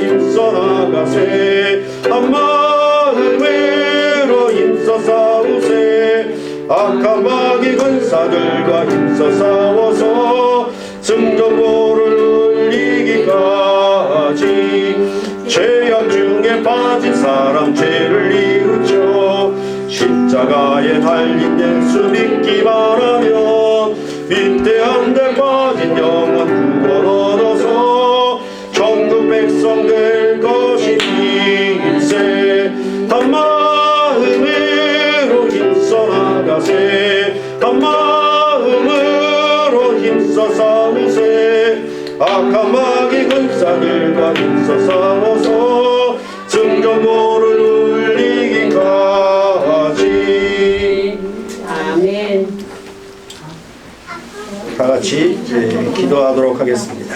힘써 나가세 한 마음으로 힘써 싸우세 악한 마귀 군사들과 힘써 싸워서 승전고를 울리기까지 죄악 중에 빠진 사람 죄를 뉘우쳐 십자가에 달린 예수 믿기만 하면 위대한 데 빠진 영원 구원 얻어서 천국 백성 될 것이니세 한 마음으로 힘써 나가세 한 마음으로 힘써 싸우세 악한 마귀 군사들과 힘써 싸워서 승전고를 울리기까지 아멘. 다 같이 기도하도록 하겠습니다.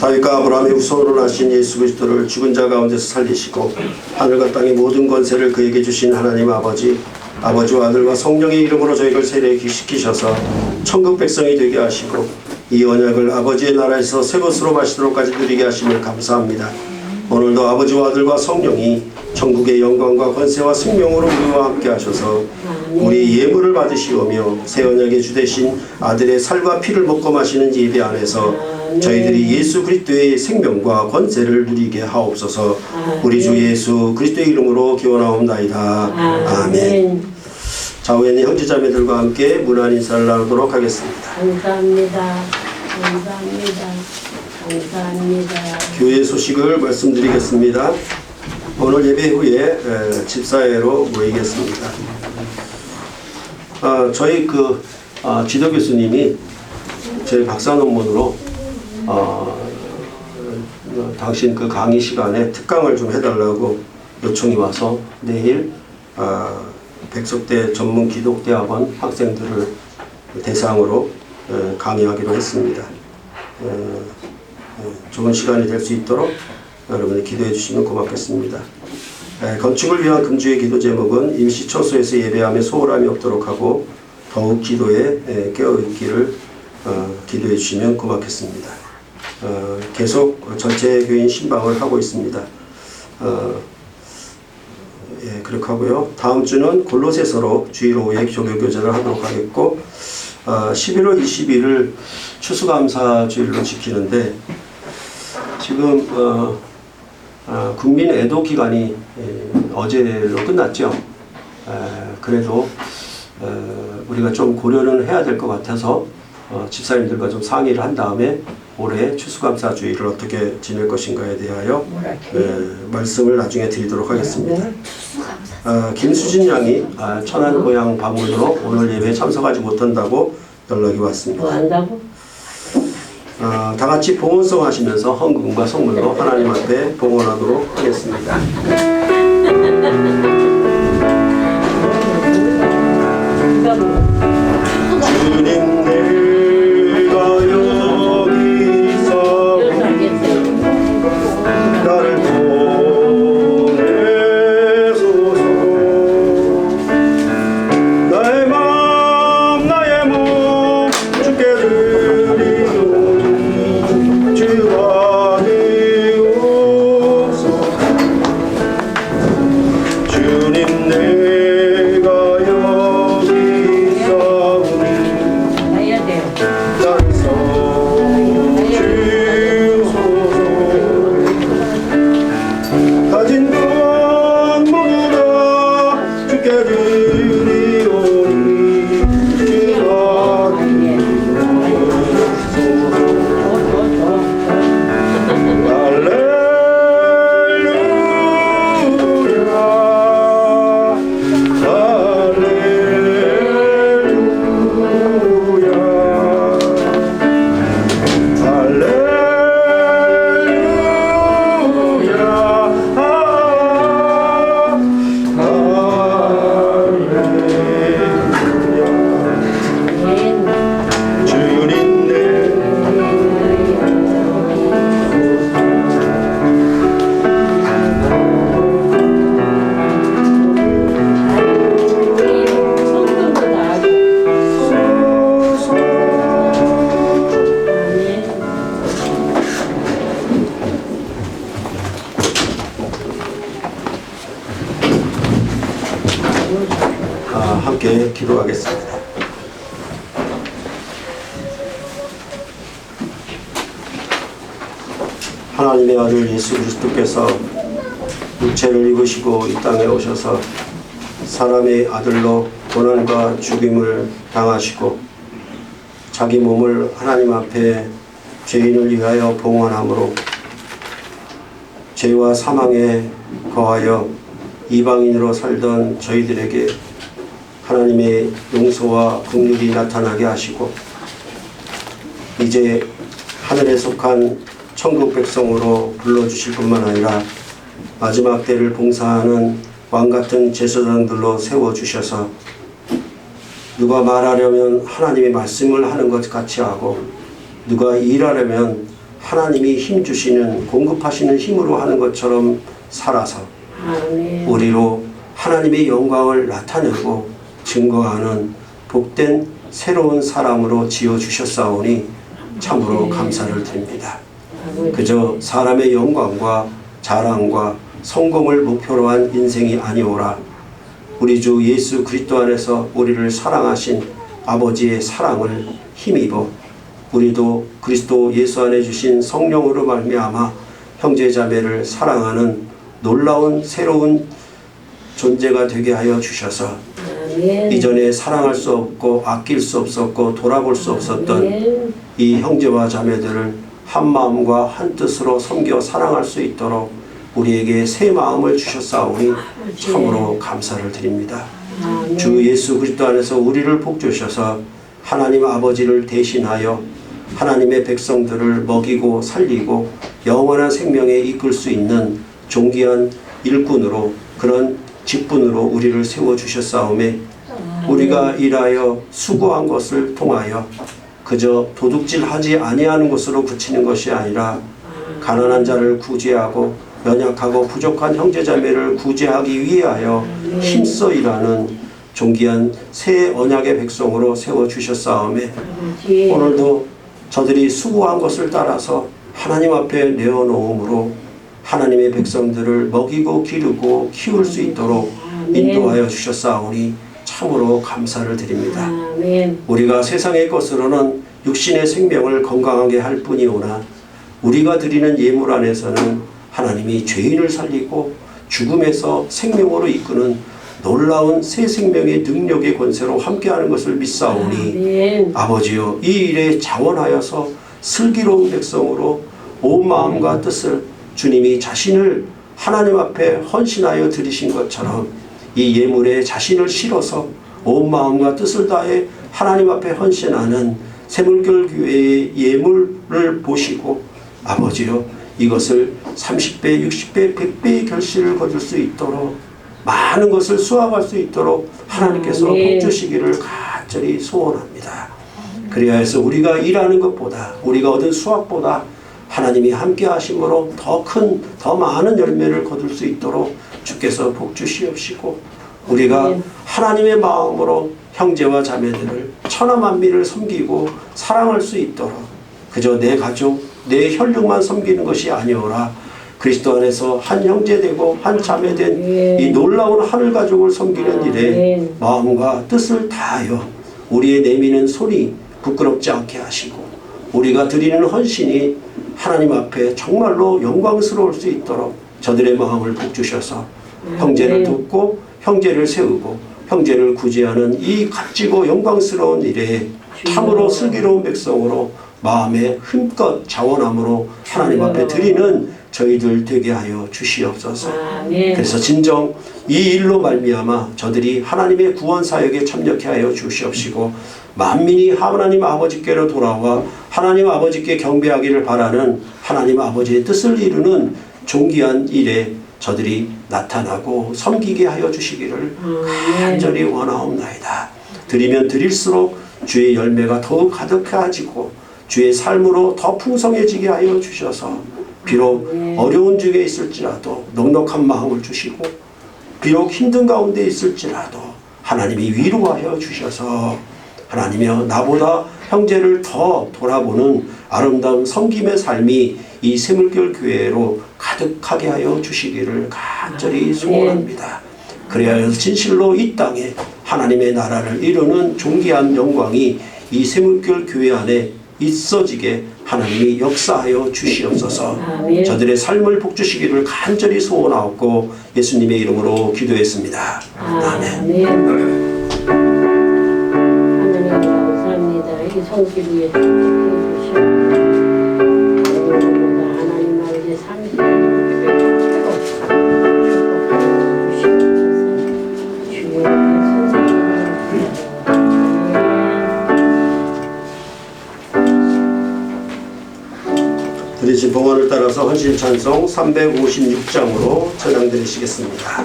다윗과 아브라함의 후손으로 나신 예수 그리스도를 죽은 자 가운데서 살리시고 하늘과 땅의 모든 권세를 그에게 주신 하나님 아버지와 아들과 성령의 이름으로 저희를 세례시키셔서 천국 백성이 되게 하시고 이 언약을 아버지의 나라에서 새 것으로 마시도록까지 누리게 하심을 감사합니다. 오늘도 아버지와 아들과 성령이 천국의 영광과 권세와 생명으로 우리와 함께 하셔서 우리 예물을 받으시오며 새 언약의 주되신 아들의 살과 피를 먹고 마시는 예배 안에서 저희들이 예수 그리스도의 생명과 권세를 누리게 하옵소서. 우리 주 예수 그리스도의 이름으로 기원하옵나이다. 아멘. 좌우에 형제자매들과 함께 문안 인사를 나누도록 하겠습니다. 감사합니다. 감사합니다. 감사합니다. 교회 소식을 말씀드리겠습니다. 오늘 예배 후에 집사회로 모이겠습니다. 저희 지도 교수님이 제 박사 논문으로 당신 강의 시간에 특강을 좀 해달라고 요청이 와서 내일 백석대 전문 기독대학원 학생들을 대상으로 강의하기로 했습니다. 좋은 시간이 될 수 있도록 여러분이 기도해 주시면 고맙겠습니다. 건축을 위한 금주의 기도 제목은 임시 처소에서 예배하며 소홀함이 없도록 하고 더욱 기도에 깨어있기를 기도해 주시면 고맙겠습니다. 계속 전체 교인 신방을 하고 있습니다. 그렇게 하고요. 다음 주는 골로새서로 주일 오후에 조교 교제를 하도록 하겠고 11월 20일을 추수감사 주일로 지키는데 지금 국민 애도 기간이 어제로 끝났죠. 그래도 우리가 좀 고려는 해야 될 것 같아서 집사님들과 좀 상의를 한 다음에 올해 추수감사 주일을 어떻게 지낼 것인가에 대하여 말씀을 나중에 드리도록 하겠습니다. 김수진 양이 천안 고향 방문으로 오늘 예배에 참석하지 못한다고 연락이 왔습니다. 뭐 한다고? 다 같이 봉헌송 하시면서 헌금과 선물로 하나님 앞에 봉헌하도록 하겠습니다. 주님 내가 여기서 나를 보내소서. 나의 맘 나의 몸 주께 드리오니 주가 되옵소서. 주님 내가 여기 있사오니 가야 돼요. 나를 써주소서. 가진 것 모두 다 주께 드리오니 주가 주님 내 성금도 다 하고. 함께 기도하겠습니다. 하나님의 아들 예수 그리스도께서 육체를 입으시고 이 땅에 오셔서 사람의 아들로 고난과 죽임을 당하시고 자기 몸을 하나님 앞에 죄인을 위하여 봉헌함으로 죄와 사망에 거하여 이방인으로 살던 저희들에게 하나님의 용서와 긍휼이 나타나게 하시고 이제 하늘에 속한 천국 백성으로 불러주실 뿐만 아니라 마지막 때를 봉사하는 왕같은 제사장들로 세워주셔서 누가 말하려면 하나님의 말씀을 하는 것 같이 하고 누가 일하려면 하나님이 힘주시는 공급하시는 힘으로 하는 것처럼 살아서 아멘. 우리로 하나님의 영광을 나타내고 증거하는 복된 새로운 사람으로 지어주셨사오니 참으로 감사를 드립니다. 그저 사람의 영광과 자랑과 성공을 목표로 한 인생이 아니오라. 우리 주 예수 그리스도 안에서 우리를 사랑하신 아버지의 사랑을 힘입어 우리도 그리스도 예수 안에 주신 성령으로 말미암아 형제자매를 사랑하는 놀라운 새로운 존재가 되게 하여 주셔서 아멘. 이전에 사랑할 수 없고 아낄 수 없었고 돌아볼 수 없었던 아멘. 이 형제와 자매들을 한 마음과 한 뜻으로 섬겨 사랑할 수 있도록 우리에게 새 마음을 주셨사오니 참으로 감사를 드립니다. 아멘. 주 예수 그리스도 안에서 우리를 복주셔서 하나님 아버지를 대신하여 하나님의 백성들을 먹이고 살리고 영원한 생명에 이끌 수 있는 존귀한 일꾼으로 그런 직분으로 우리를 세워주셨사오매 우리가 일하여 수고한 것을 통하여 그저 도둑질하지 아니하는 것으로 그치는 것이 아니라 가난한 자를 구제하고 연약하고 부족한 형제자매를 구제하기 위하여 힘써 일하는 존귀한 새 언약의 백성으로 세워주셨사오매 오늘도 저들이 수고한 것을 따라서 하나님 앞에 내어놓음으로 하나님의 백성들을 먹이고 기르고 키울 수 있도록 인도하여 주셨사오니 참으로 감사를 드립니다. 우리가 세상의 것으로는 육신의 생명을 건강하게 할 뿐이오나 우리가 드리는 예물 안에서는 하나님이 죄인을 살리고 죽음에서 생명으로 이끄는 놀라운 새 생명의 능력의 권세로 함께하는 것을 믿사오니 아버지여 이 일에 자원하여서 슬기로운 백성으로 온 마음과 뜻을 주님이 자신을 하나님 앞에 헌신하여 드리신 것처럼 이 예물에 자신을 실어서 온 마음과 뜻을 다해 하나님 앞에 헌신하는 새물결 교회의 예물을 보시고 아버지여 이것을 30배, 60배, 100배의 결실을 거둘 수 있도록 많은 것을 수확할 수 있도록 하나님께서 복 주시기를 간절히 소원합니다. 그래야 해서 우리가 일하는 것보다 우리가 얻은 수확보다 하나님이 함께 하심으로 더 큰, 더 많은 열매를 거둘 수 있도록 주께서 복 주시옵시고 우리가 하나님의 마음으로 형제와 자매들을 천하만민을 섬기고 사랑할 수 있도록 그저 내 가족, 내 혈육만 섬기는 것이 아니오라 그리스도 안에서 한 형제 되고 한 자매 된 이 놀라운 하늘 가족을 섬기는 일에 마음과 뜻을 다하여 우리의 내미는 손이 부끄럽지 않게 하시고 우리가 드리는 헌신이 하나님 앞에 정말로 영광스러울 수 있도록 저들의 마음을 복주셔서 형제를 돕고 형제를 세우고 형제를 구제하는 이 값지고 영광스러운 일에 참으로 슬기로운 백성으로 마음에 힘껏 자원함으로 하나님 앞에 드리는 저희들 되게 하여 주시옵소서. 그래서 진정 이 일로 말미암아 저들이 하나님의 구원 사역에 참여케 하여 주시옵시고 만민이 하나님 아버지께로 돌아와 하나님 아버지께 경배하기를 바라는 하나님 아버지의 뜻을 이루는 존귀한 일에 저들이 나타나고 섬기게 하여 주시기를 간절히 원하옵나이다. 드리면 드릴수록 주의 열매가 더욱 가득해지고 주의 삶으로 더 풍성해지게 하여 주셔서 비록 어려운 중에 있을지라도 넉넉한 마음을 주시고 비록 힘든 가운데 있을지라도 하나님이 위로하여 주셔서 하나님이여 나보다 형제를 더 돌아보는 아름다운 섬김의 삶이 이 새물결 교회로 가득하게 하여 주시기를 간절히 소원합니다. 그래야 해서 진실로 이 땅에 하나님의 나라를 이루는 존귀한 영광이 이 새물결 교회 안에 있어지게 하나님이 역사하여 주시옵소서. 저들의 삶을 복주시기를 간절히 소원하옵고 예수님의 이름으로 기도했습니다. 아멘. 하나님 감사합니다. 이 성길 위해 해주시옵소서. 하나님 아버지 드리신 봉헌을 따라서 헌신 찬송 356장으로 찬양 드리시겠습니다.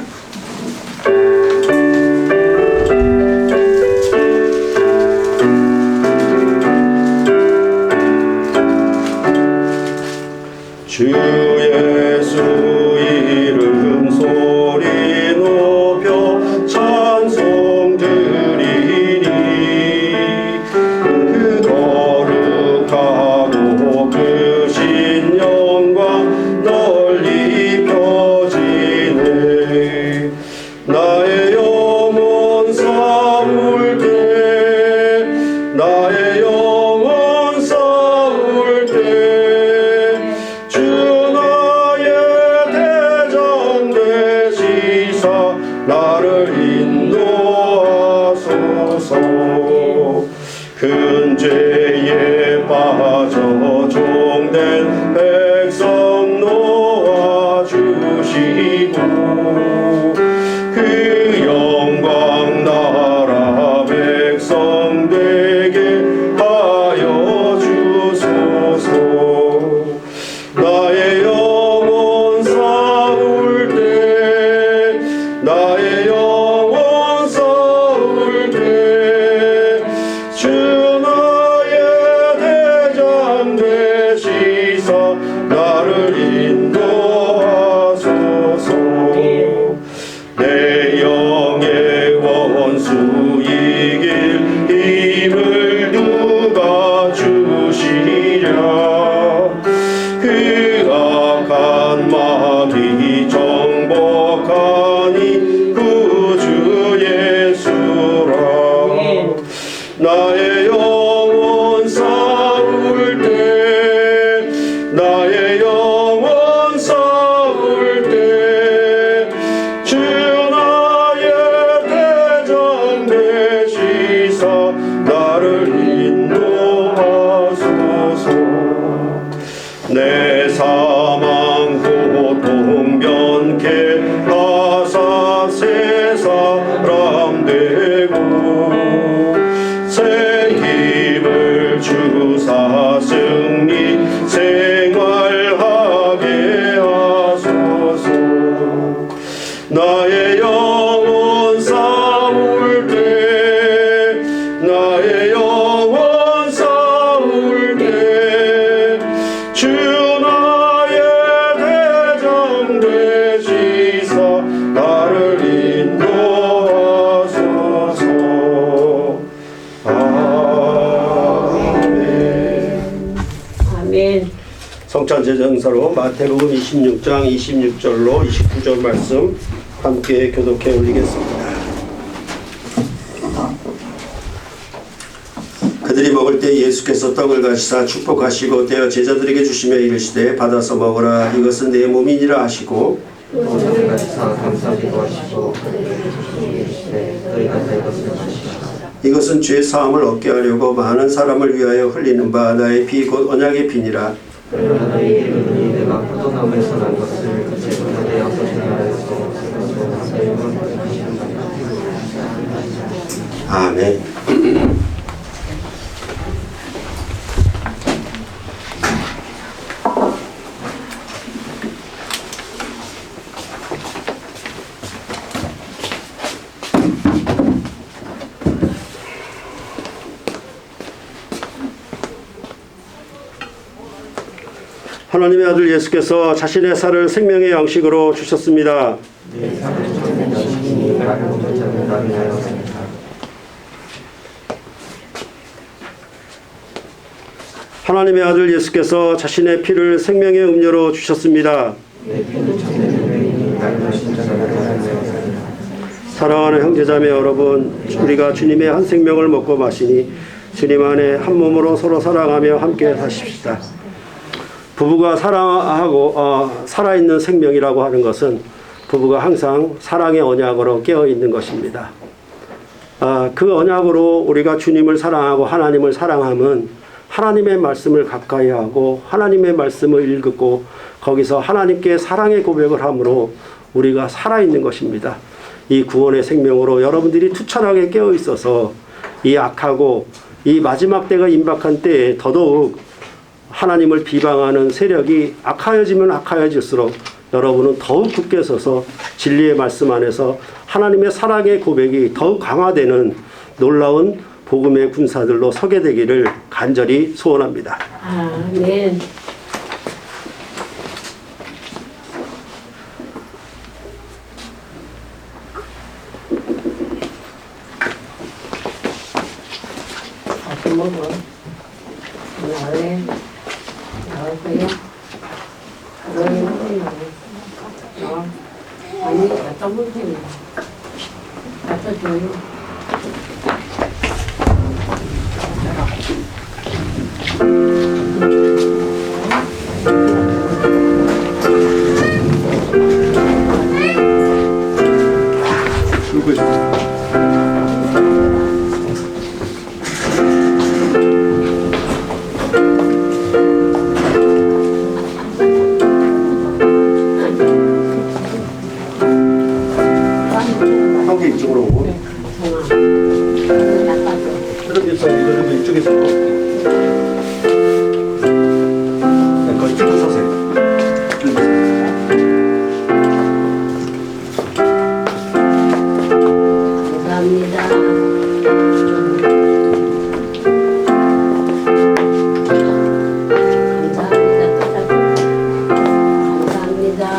주 예수 이름 소리 높여 찬송 드리니 그 거룩하고 크신 영광 널리 펴지네. 나의 영혼 싸울 때 나의 영혼 싸울 때 주 나의 대장 되시사 나를 인도하소서. 큰 죄에 빠져 종된 백성 놓아주시고 그 영광 나라 백성 되게 하여 주소서. 나의 영혼 싸울 때 나의 주사 나를 인도하소서. 내 사망 고통 변케 하사 새 사람 되고 새 힘을 주사 승리 생활하게 하소서. 나의 영혼 싸울 때 나의 영혼 싸울 때 주 나의 대장 되시사 나를 인도하소서. 아멘. 아멘. 성찬제정서로 마태복음 26장 26절로 29절 말씀 함께 교독해 올리겠습니다. 그들이 먹을 때 예수께서 떡을 가시사 축복하시고 떼어 제자들에게 주시며 이르시되 받아서 먹으라 이것은 내 몸이니라 하시고 이것은 죄 사함을 얻게 하려고 많은 사람을 위하여 흘리는 바 나의 피 곧 언약의 피니라. 아멘. 하나님의 아들 예수께서 자신의 살을 생명의 양식으로 주셨습니다. 하나님의 아들 예수께서 자신의 피를 생명의 음료로 주셨습니다. 사랑하는 형제자매 여러분, 우리가 주님의 한 생명을 먹고 마시니 주님 안에 한 몸으로 서로 사랑하며 함께 사십시다. 부부가 사랑하고 살아있는 생명이라고 하는 것은 부부가 항상 사랑의 언약으로 깨어있는 것입니다. 그 언약으로 우리가 주님을 사랑하고 하나님을 사랑함은 하나님의 말씀을 가까이 하고 하나님의 말씀을 읽고 거기서 하나님께 사랑의 고백을 함으로 우리가 살아있는 것입니다. 이 구원의 생명으로 여러분들이 투철하게 깨어있어서 이 악하고 이 마지막 때가 임박한 때에 더더욱 하나님을 비방하는 세력이 악하여지면 악하여질수록 여러분은 더욱 굳게 서서 진리의 말씀 안에서 하나님의 사랑의 고백이 더욱 강화되는 놀라운 복음의 군사들로 서게 되기를 간절히 소원합니다. 아멘. 다시 먹어. 나왜 나올 거야? 너희 먹으려고. 아니, 갖다 먹으면 갖다 줘요. 한개 이쪽으로 오고 이렇게서 이쪽에서 거의 쭉 서세요. 감사합니다. 감사합니다.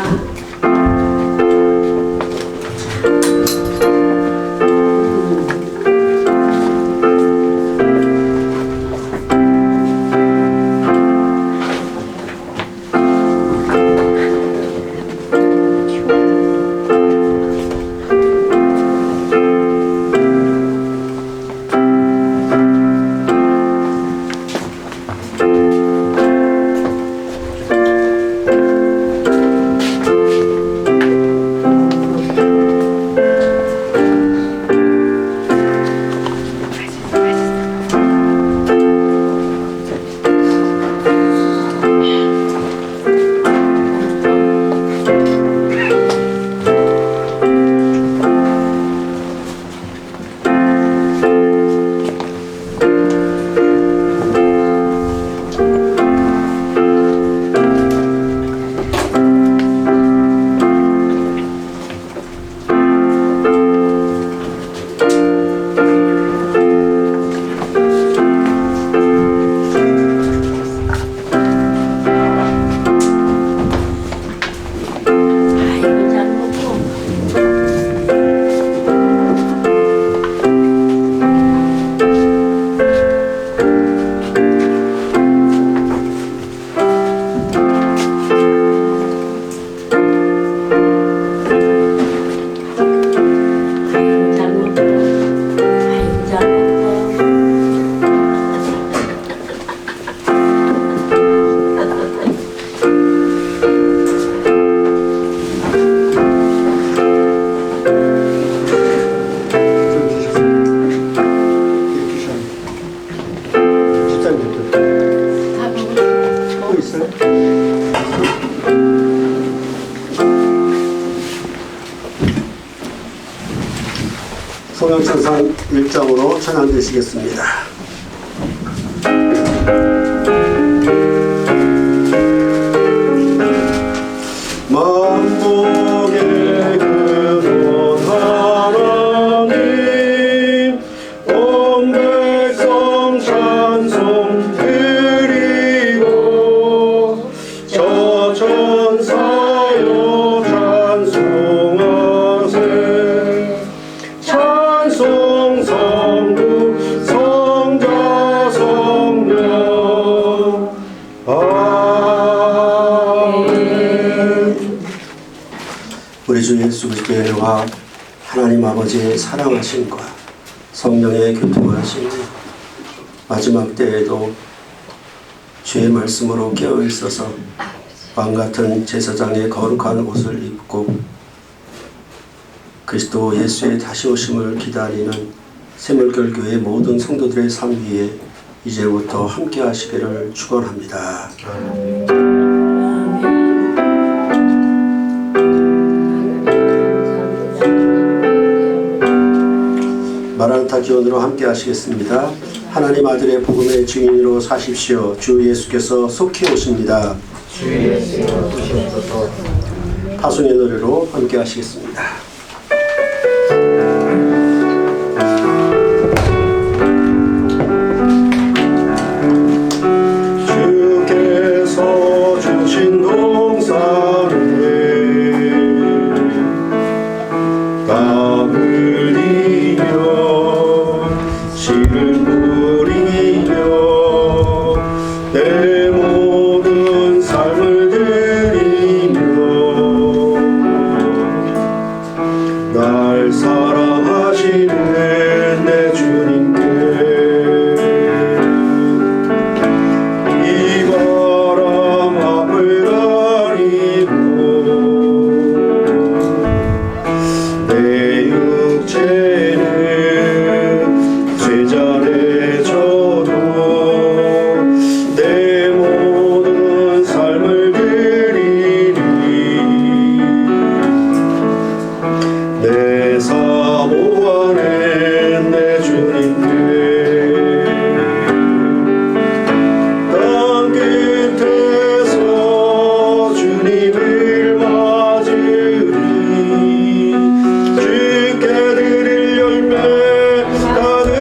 성령찬송 1장으로 찬양되시겠습니다. 만복의 근원 하나님 온 백성 찬송 드리고 저 천사여 찬송하세 찬송 성부 성자 성령 아멘. 우리 주 예수 그리스도의 은혜와 하나님 아버지의 사랑하심과 성령의 교통하심 마지막 때에도 주의 말씀으로 깨어있어서 왕같은 제사장의 거룩한 옷을 입고 그리스도 예수의 다시 오심을 기다리는 새물결 교회 모든 성도들의 삶 위에 이제부터 함께 하시기를 축원합니다. 마라나타 기원으로 함께 하시겠습니다. 하나님 아들의 복음의 증인으로 사십시오. 주 예수께서 속히 오십니다. 주 예수여 오시옵소서. 파송의 노래로 함께 하시겠습니다.